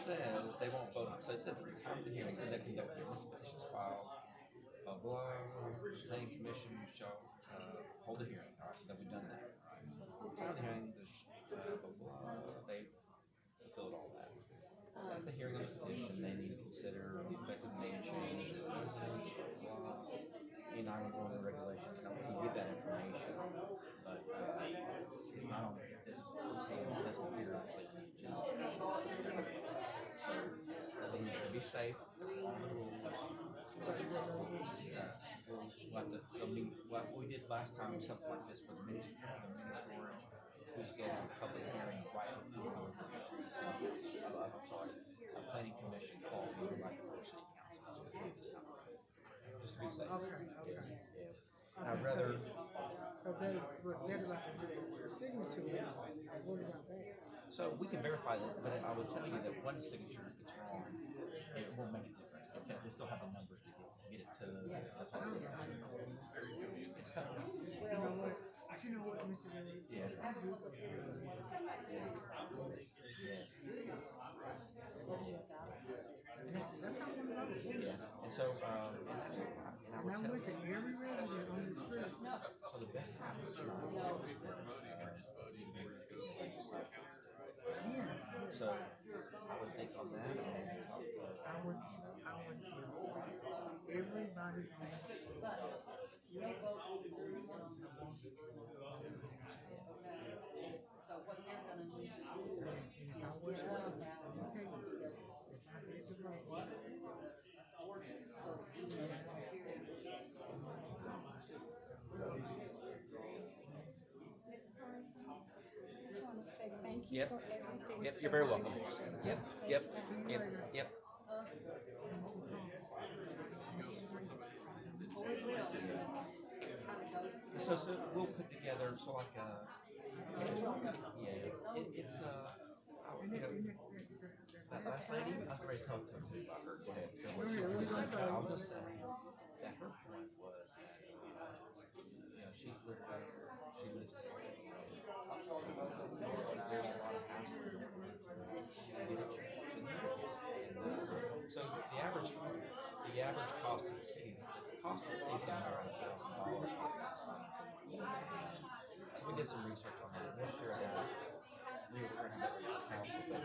says they won't vote on, so it says at the time of the hearing, so they conduct business petitions filed, planning commission shall, hold a hearing, all right, so we've done that, all right. Time of the hearing, they fulfilled all that. So at the hearing on the petition, they need to consider the effective name change, any non-conforming regulations, now we can give that information, but, it's not on, it doesn't appear. So, be safe, on the rules. We'll have to, what we did last time, something like this for the mini storage, we scheduled a public hearing right before our commission. So, I'm sorry, our planning commission called me right before city council, so we'll do this time. Just to be safe. And I'd rather. So they're like a signature, what about that? So we can verify that, but I would tell you that one signature, if it's wrong, it won't make a difference because they still have the numbers to get it to. It's kind of. You know what, Mr. Ray? Yeah. I grew up That's how it's going. Yeah. And so, and I would tell went to every resident on the street. So the best time is So I would think on that. I want to everybody on the street. So what they're gonna do. And I was wrong. Okay. If I did the wrong. Mr. Carson, I just want to say thank you Yep. for everything. Yep, so you're very welcome. much. Yep. So we'll put together, so like, it's, that last lady, I was ready to talk to her too about her. Go ahead. I'll just say that her point was that, she's lived there, she lives there. There's a lot of houses. So the average cost to the city, gonna be around $1,000. So we did some research on that. We'll share that. We were going to have that with the council, but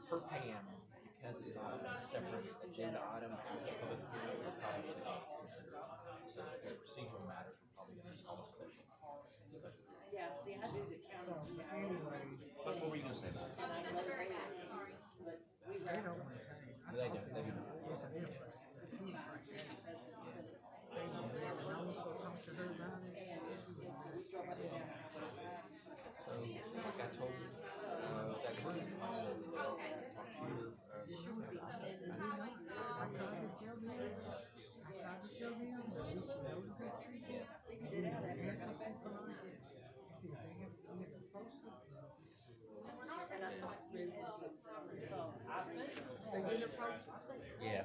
per PM, because it's not a separate agenda item for the public hearing, we probably should consider it. So the procedural matters will probably be just almost special. Yeah, see, I do the county. So anyway. What were you gonna say about it? They don't want to change. I They talked to do. them. Yes, I did. She was like, they don't want to talk to her about it. So, like I told that group, I said, talk to your, They do their process. Yeah,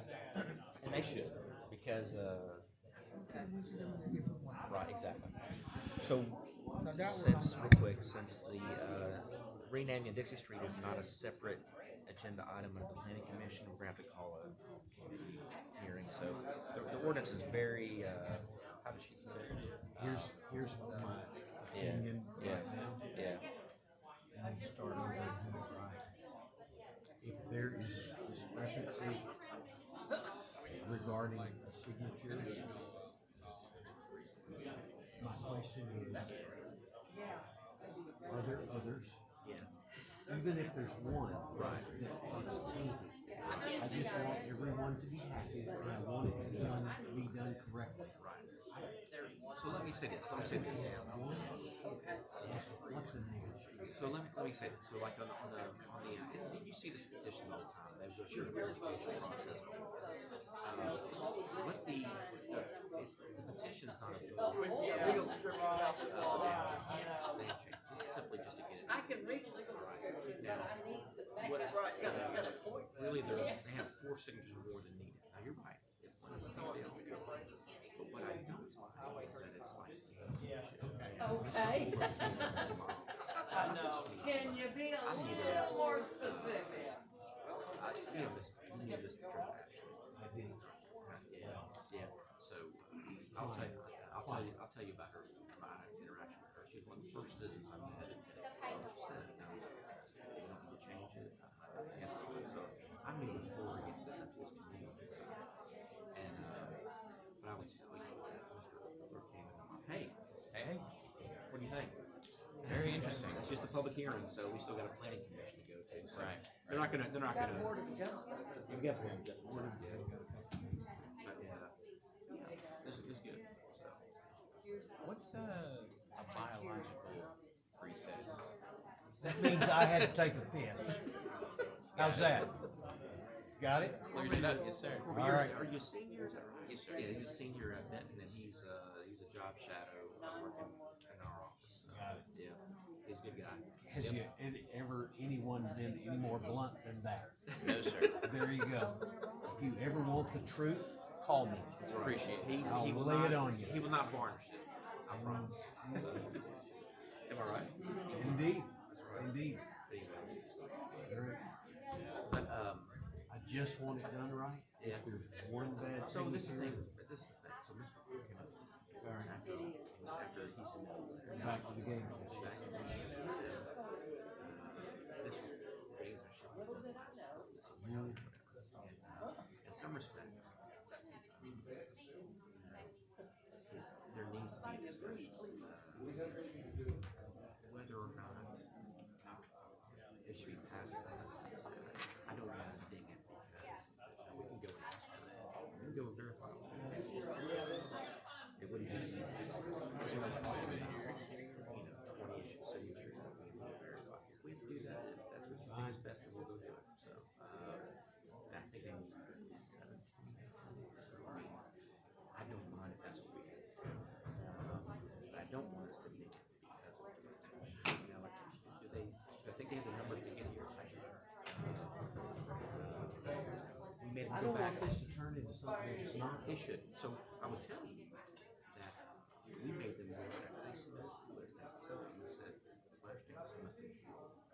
and they should, because, Okay, we should do it in a different way. right, exactly. So, So that was since, on- real quick, since the, renaming of Dixie Street is not a separate agenda item of the planning commission, we're gonna have to call a hearing, so the ordinance is very, how did she put it? Here's my Yeah, opinion yeah, right now. yeah. And start over and do it right. If there is discrepancy regarding a signature, my question is, are there others? Yes. Even if there's one, right, that it's tainted, I just want everyone to be happy, and I want it to be done correctly. Right. So let me say this, let me say this. What the name of the street? So let me say this, so like on the, you see this petition all the time, they go through the verification process. What the petition's not a bill. Just simply just to get it. I can read it. Now, what, really, they have 4 signatures or more than needed. Now, you're right, if one of them fails, but what I don't like is that it's like. Okay. I know. Can you be a little more specific? You need this church actually. Yeah, so I'll tell you about her, my interaction with her. She was one of the first citizens I met. She said, no, you don't need to change it. So I knew before against this community. So, and but I would tell you, Mr. Fuller came and I'm like, hey, what do you think? Very interesting. It's just a public hearing, so we still got a planning commission to go to. So right. They're not gonna. Got a board of adjustment. We got board of adjustment. But this is good. So. What's a biological recess? That means I had to take a piss. How's that? Got it? Cleared it up, yes, sir. Corby, All right. Are you a senior? Is that right? Yes, sir. Yeah, he's a senior at Benton, and he's a job shadow working in our office. So, Got it. Yeah, he's a good guy. Has anyone been any more blunt than that? No, sir. There you go. If you ever want the truth, call me. Appreciate it. I'll He will lay not, it on you. He will not varnish it. I promise. Am I right? Indeed. That's right. Indeed. There you go. Very. But I just want it done right. Yeah. If there's one bad so thing this is the here, thing. This is the thing. So Mr. Ford came up after he submitted back to the game. back in the issue. He said, this games are showing in some respects, there needs to be a discussion whether or not it should be passed or not. I don't want to ding it because we can go and ask for that. We can go and verify. It wouldn't be, 20-ish signatures that we need to verify. If we have to do that, if that's what you think is best, then we'll go do it. So, I think they need 17. So, I don't mind if that's what we have to do. But I don't want us to make it because of the allocation. I think they have the numbers to get here. We made them I go don't back. want this to turn into something it's not. It should. So I would tell you that we made them go back. They submitted us the list. That's the seven. We said, my understanding is some of them.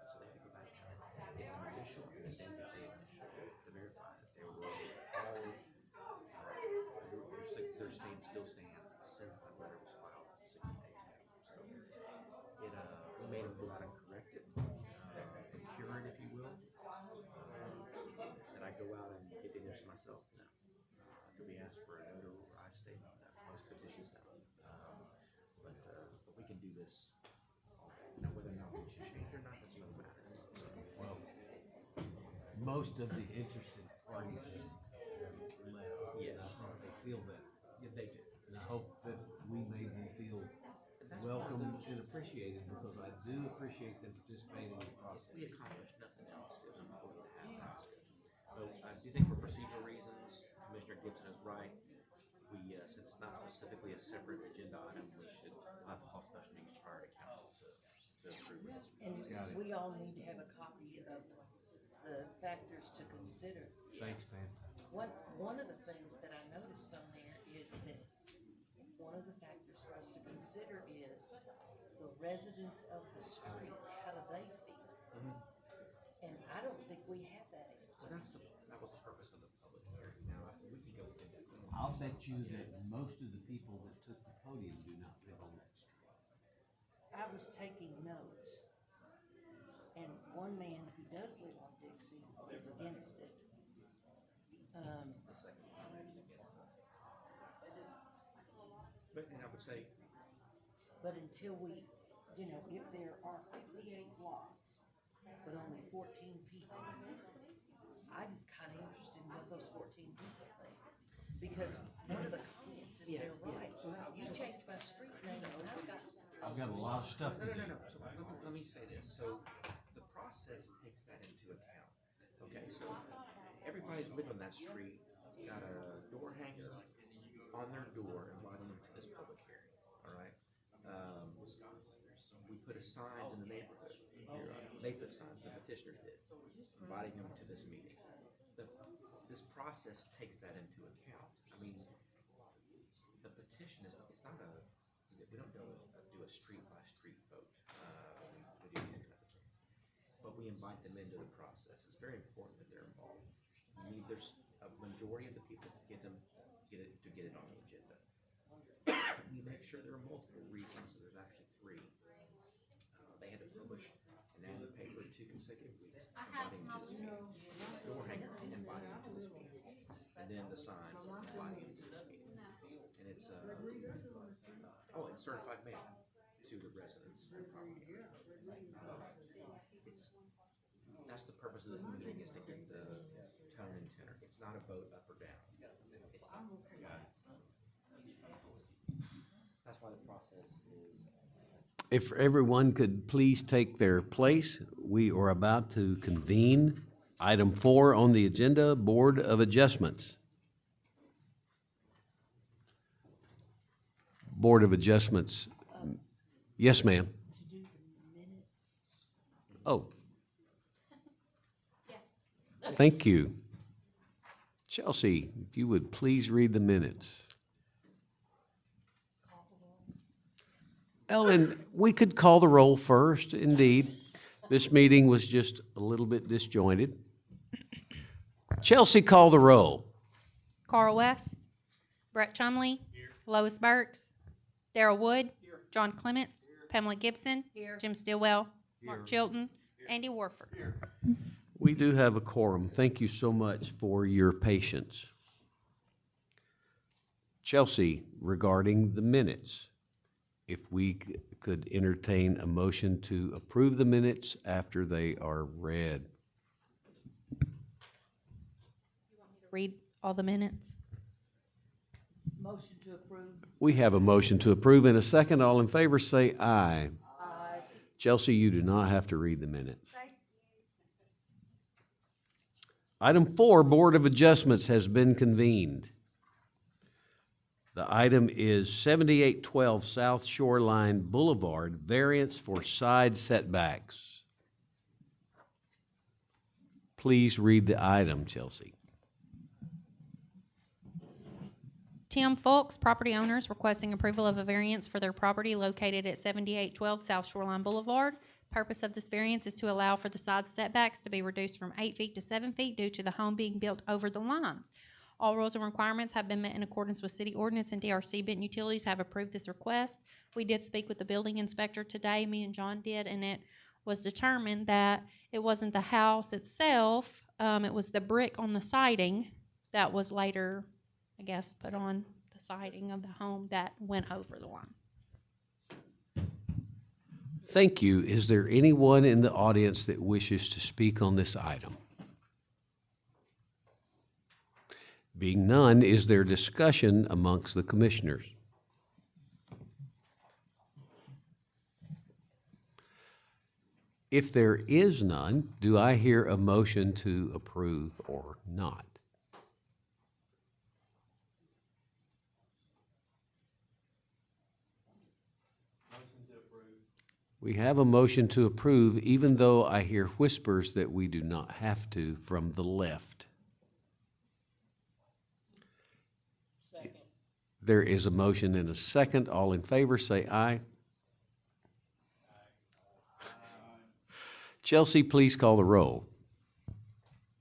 So they had to go back and get an initial and then get the initial to verify that they were all, their stand still stands since that letter was filed 60 days ago. So it, we made them go out and correct it, procure it, if you will. That I go out and get the initials myself? No. Do we ask for a notarized statement? No. Most petitions don't. But we can do this. Now, whether or not we should change it or not, that's another matter. So, Well, most of the interested parties have left. Yes. They feel better. yeah, they do. And I hope that we made them feel welcome and appreciated, because I do appreciate them participating in the process. We accomplished nothing else. It was important to have that discussion. But I do think for procedural reasons, Commissioner Gibson is right. We, since it's not specifically a separate agenda item, we should have to call special meetings prior to council to approve this. And we all need to have a copy of the factors to consider. Thanks, man. One of the things that I noticed on there is that one of the factors for us to consider is the residents of the street, how do they feel? And I don't think we have that So answer. that was the purpose of the public hearing. Now, we can go into that. I'll bet you that most of the people that took the podium do not live on that street. I was taking notes, and one man who does live on Dixie is against it. But, and I would say, But until we, if there are 58 lots, but only 14 people, I'm kind of interested in what those 14 people think. Because one of the comments is they're right. You changed my street name, and I've got a lot of stuff to do. No. So let me say this. So the process takes that into account. Okay, so everybody that live on that street got a door hanger on their door inviting them to this public hearing. All right. We put signs in the neighborhood. They put signs, the petitioners did, inviting them to this meeting. This process takes that into account. I mean, the petition is, it's not a, we don't do a street by street vote. We do these kind of things. But we invite them into the process. It's very important that they're involved. There's a majority of the people to get it on the agenda. We make sure there are multiple reasons, so there's actually 3. They had to publish an ad in the paper 2 consecutive weeks, inviting to this meeting. Door hanger, inviting to this meeting. And then the signs, inviting to this meeting. And it's, it's certified mail to the residents and property owners. That's the purpose of this meeting, is to get the tone and tenor. It's not a vote up or down. That's why the process is. If everyone could please take their place, we are about to convene item 4 on the agenda, Board of Adjustments. Board of Adjustments. Yes, ma'am. To do the minutes. Oh. Thank you. Chelsea, if you would please read the minutes. Ellen, we could call the roll first, indeed. This meeting was just a little bit disjointed. Chelsea, call the roll. Carl West, Brett Chumley, Lois Burks, Darrell Wood, John Clements, Pamela Gibson, Jim Stillwell, Mark Chilton, Andy Warford. We do have a quorum. Thank you so much for your patience. Chelsea, regarding the minutes, if we could entertain a motion to approve the minutes after they are read. Read all the minutes. Motion to approve. We have a motion to approve in a second. All in favor say aye. Aye. Chelsea, you do not have to read the minutes. Item 4, Board of Adjustments has been convened. The item is 7812 South Shoreline Boulevard, variance for side setbacks. Please read the item, Chelsea. Tim Fulks, property owners requesting approval of a variance for their property located at 7812 South Shoreline Boulevard. Purpose of this variance is to allow for the side setbacks to be reduced from 8 feet to 7 feet due to the home being built over the lines. All rules and requirements have been met in accordance with city ordinance, and DRC Benton Utilities have approved this request. We did speak with the building inspector today, me and John did, and it was determined that it wasn't the house itself, it was the brick on the siding that was later, I guess, put on the siding of the home that went over the line. Thank you. Is there anyone in the audience that wishes to speak on this item? Being none, is there discussion amongst the commissioners? If there is none, do I hear a motion to approve or not? We have a motion to approve, even though I hear whispers that we do not have to from the left. Second. There is a motion and a second. All in favor, say aye. Chelsea, please call the roll.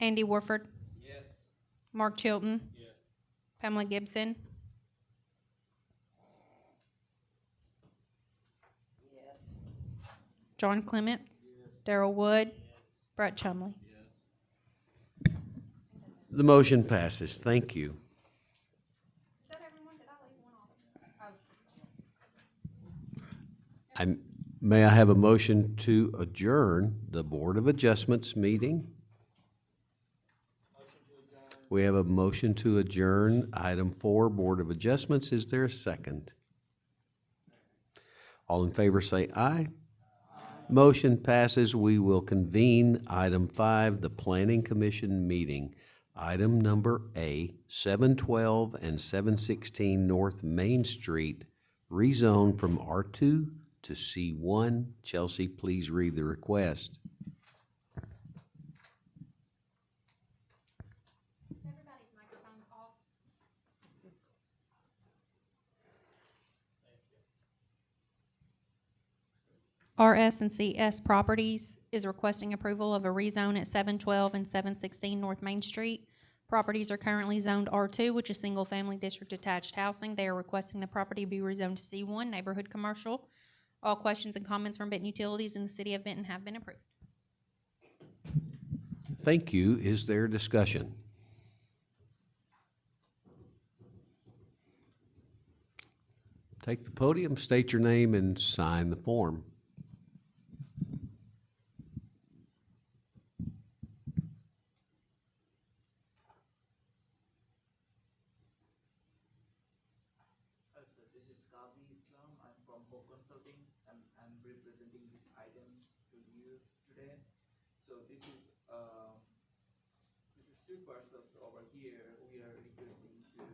Andy Warford. Yes. Mark Chilton. Yes. Pamela Gibson. Yes. John Clements. Darrell Wood. Brett Chumley. The motion passes. Thank you. May I have a motion to adjourn the Board of Adjustments meeting? We have a motion to adjourn item 4, Board of Adjustments. Is there a second? All in favor say aye. Motion passes. We will convene item 5, the Planning Commission meeting. Item number A, 712 and 716 North Main Street, rezone from R2 to C1. Chelsea, please read the request. RS and CS Properties is requesting approval of a rezone at 712 and 716 North Main Street. Properties are currently zoned R2, which is single-family district attached housing. They are requesting the property be rezoned to C1, neighborhood commercial. All questions and comments from Benton Utilities in the City of Benton have been approved. Thank you. Is there discussion? Take the podium, state your name, and sign the form. Two parcels over here. We are requesting to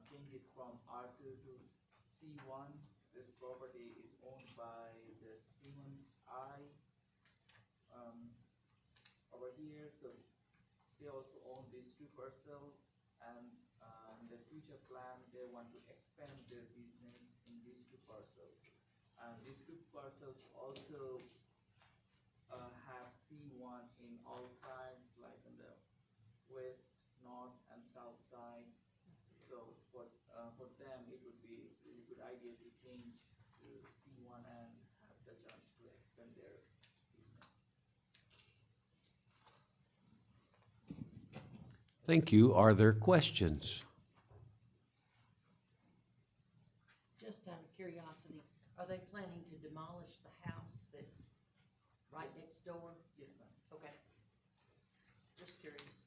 change it from R2 to C1. This property is owned by the Siemens over here. So they also own these two parcels, and in the future plan they want to expand their business in these two parcels. And these two parcels also have C1 in all sides, like on the west, north, and south side. So for them, it would be a really good idea to change to C1 and have the chance to expand their business. Thank you. Are there questions? Just out of curiosity, are they planning to demolish the house that's right next door? Yes, ma'am. Okay. Just curious.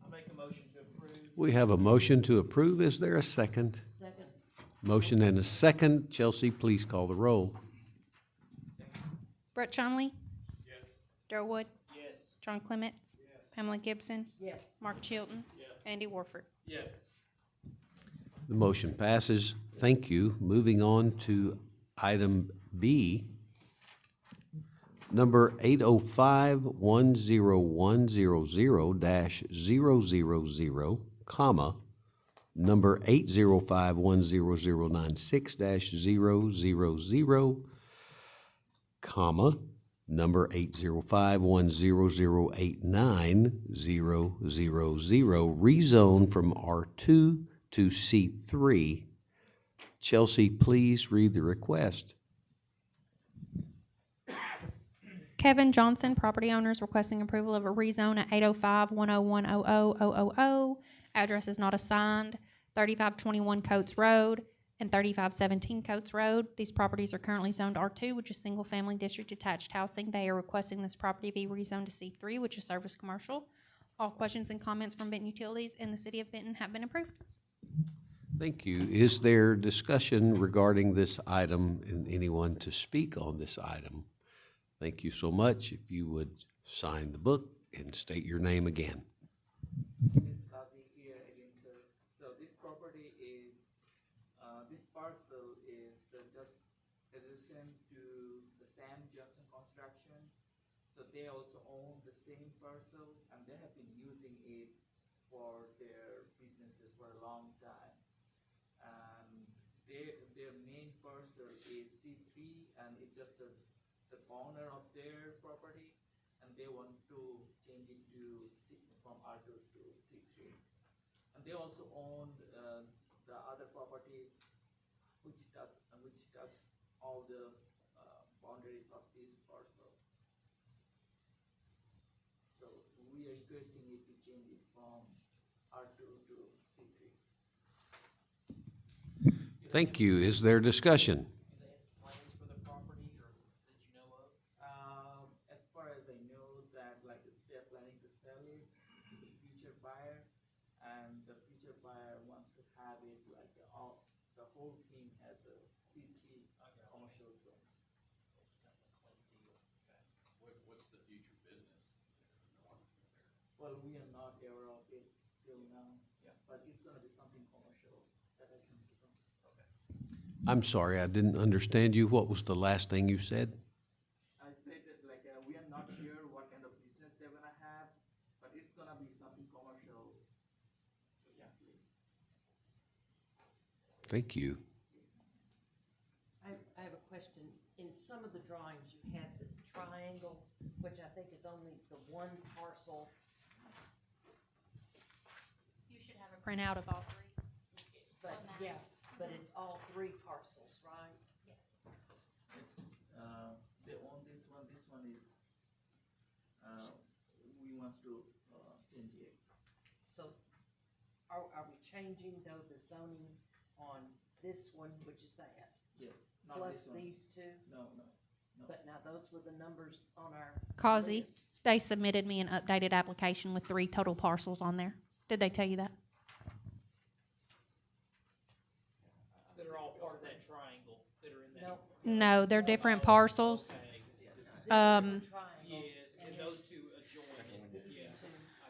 I'll make a motion to approve. We have a motion to approve. Is there a second? Second. Motion and a second. Chelsea, please call the roll. Brett Chumley. Yes. Darrell Wood. Yes. John Clements. Yes. Pamela Gibson. Yes. Mark Chilton. Yes. Andy Warford. Yes. The motion passes. Thank you. Moving on to item B, number 805-10100-000, comma, number 805-10096-000, comma, number 805-10089-000, rezone from R2 to C3. Chelsea, please read the request. Kevin Johnson, property owners requesting approval of a rezone at 805-101-0000. Address is not assigned. 3521 Coates Road and 3517 Coates Road. These properties are currently zoned R2, which is single-family district attached housing. They are requesting this property be rezoned to C3, which is service commercial. All questions and comments from Benton Utilities and the City of Benton have been approved. Thank you. Is there discussion regarding this item and anyone to speak on this item? Thank you so much. If you would sign the book and state your name again. This Kazi here again, sir. So this property is, this parcel is just adjacent to the Sam Johnson Construction. So they also own the same parcel, and they have been using it for their businesses for a long time. Their main parcel is C3, and it's just the corner of their property, and they want to change it to from R2 to C3. And they also own the other properties which touch all the boundaries of this parcel. So we are requesting it to change it from R2 to C3. Thank you. Is there discussion? Plans for the property or that you know of? As far as I know, that like they're planning to sell it to the future buyer, and the future buyer wants to have it like the whole thing as a C3 commercial zone. What's the future business? Well, we are not aware of it till now, but it's gonna be something commercial that I can do. I'm sorry, I didn't understand you. What was the last thing you said? I said that like we are not sure what kind of business they're gonna have, but it's gonna be something commercial. Thank you. I have a question. In some of the drawings, you had the triangle, which I think is only the one parcel. You should have a printout of all three. But, yeah, but it's all three parcels, right? It's, they own this one is, we wants to, change it. So are we changing though the zoning on this one, which is that? Yes. Not Plus this one. these two? No. But now those were the numbers on our Kazi, list. they submitted me an updated application with 3 total parcels on there. Did they tell you that? That are all part of that triangle that are in that. No, they're different parcels. Yes, and those two adjoin, yeah.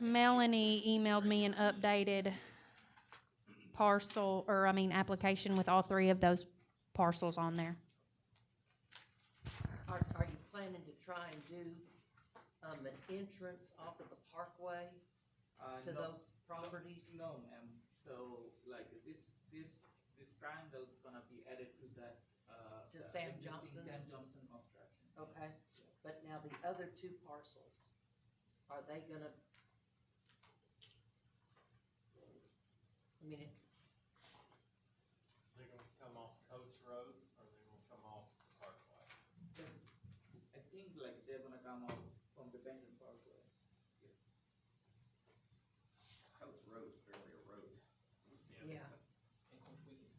Melanie emailed me an updated application with all 3 of those parcels on there. Are you planning to try and do, an entrance off of the parkway to No. those properties? No, ma'am. So like this triangle is gonna be added to that, To the Sam existing Johnson's? Sam Johnson construction. Okay, but now the other 2 parcels, are they gonna? I mean, They're gonna come off Coates Road, or they're gonna come off Parkway? I think like they're gonna come out from the Benton Parkway. Yes. Coates Road is barely a road. yeah. And of course, we can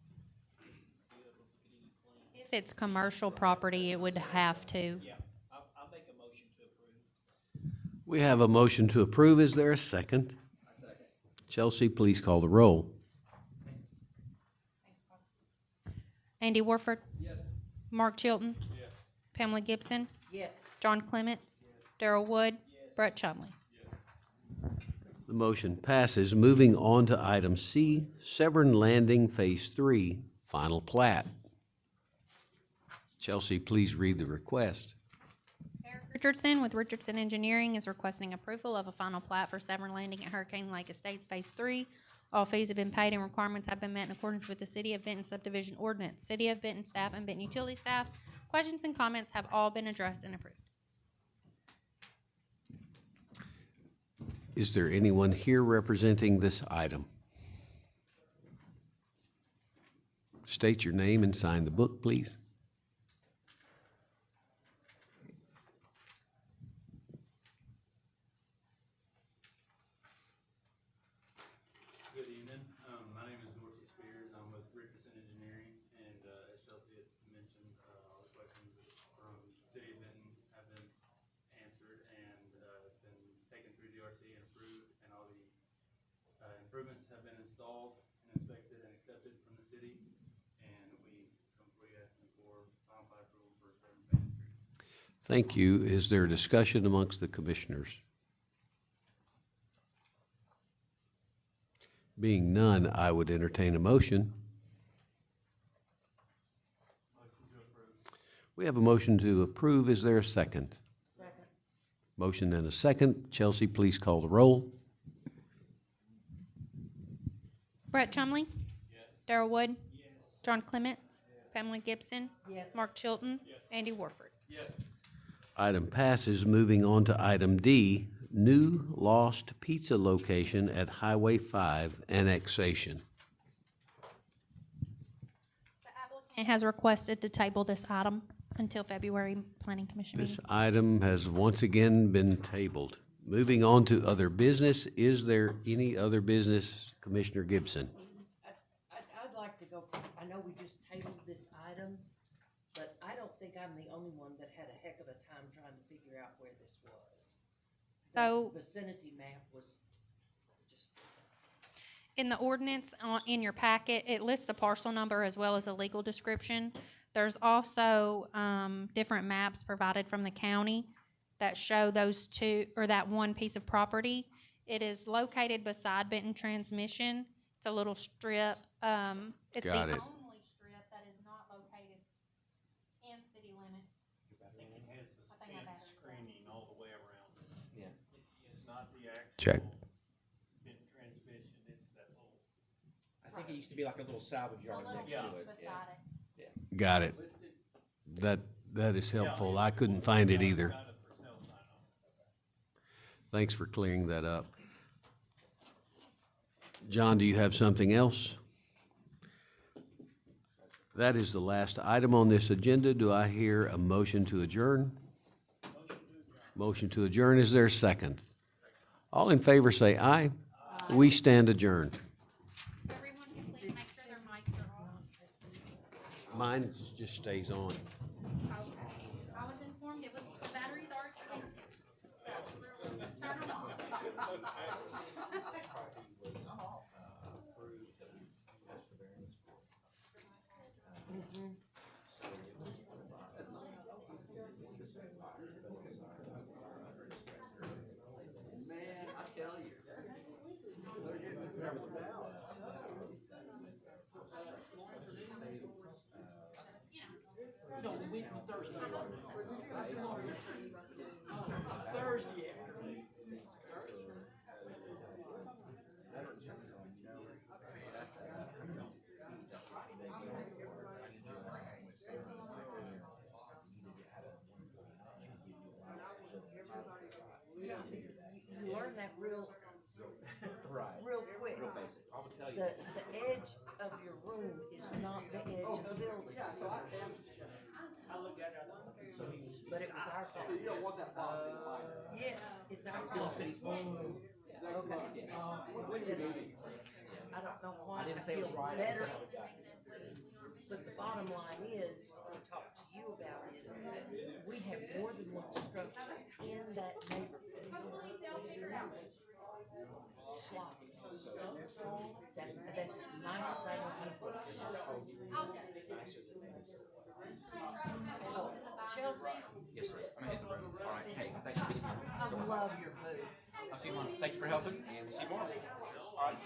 be able to get any plan. If it's commercial property, it would have to. Yeah, I'll make a motion to approve. We have a motion to approve. Is there a second? Chelsea, please call the roll. Andy Warford? Yes. Mark Chilton? Yes. Pamela Gibson? Yes. John Clements? Darrell Wood? Brett Chumley? The motion passes. Moving on to item C, Severn Landing Phase 3, final plat. Chelsea, please read the request. Eric Richardson with Richardson Engineering is requesting approval of a final plat for Severn Landing at Hurricane Lake Estates Phase 3. All fees have been paid and requirements have been met in accordance with the City of Benton subdivision ordinance. City of Benton staff and Benton utility staff, questions and comments have all been addressed and approved. Is there anyone here representing this item? State your name and sign the book, please. Good evening. My name is Dorsey Spears. I'm with Richardson Engineering, and as Chelsea had mentioned, all the questions from City of Benton have been answered and been taken through DRC and approved, and all the improvements have been installed and inspected and accepted from the city, and we come for you asking for final plat approval for Severn Phase 3. Thank you. Is there discussion amongst the commissioners? Being none, I would entertain a motion. Motion to approve. We have a motion to approve. Is there a second? Second. Motion and a second. Chelsea, please call the roll. Brett Chumley. Darrell Wood. John Clements. Pamela Gibson. Yes. Mark Chilton. Andy Warford. Item passes. Moving on to item D, new Lost Pizza location at Highway 5 annexation. It has requested to table this item until February Planning Commission meeting. This item has once again been tabled. Moving on to other business, is there any other business, Commissioner Gibson? I'd like to go, I know we just tabled this item, but I don't think I'm the only one that had a heck of a time trying to figure out where this was. So- The vicinity map was just, In the ordinance, in your packet, it lists a parcel number as well as a legal description. There's also different maps provided from the county that show those two, or that one piece of property. It is located beside Benton Transmission. It's a little strip. It's Got the it. only strip that is not located in city limits. I think it has I think I the got it. screening all the way around. Yeah. It's not the actual. Check. Bit transmission, it's that little. I think it used to be like a little salvage The yard little next piece to it. beside it. Got it. That is helpful. I couldn't find it either. Thanks for clearing that up. John, do you have something else? That is the last item on this agenda. Do I hear a motion to adjourn? Motion to adjourn. Is there a second? All in favor say aye. We stand adjourned. Everyone can please make sure their mics are on. Mine just stays on. I was informed it was, the batteries are charged. Turn them off. Man, I tell you. No, we went Thursday. Thursday afternoon. you learn that real Right. real quick. Real basic. I will tell you. The edge of your room is not the edge of the building. But it was our fault. You don't want that box in mind. Yes, it's our fault. Okay. I don't know why I I didn't say it feel was right. I better. said how we got it. But the bottom line is, what we talked to you about is, we have more than one structure in that neighborhood. Sloppy. That's as nice as I know how to put it. Oh, Chelsea, Yes, sir. I'm gonna hit the road. All right. Hey, thanks for being here. I love your boots. I'll see you tomorrow. Thank you for helping, and we'll see you tomorrow. All right.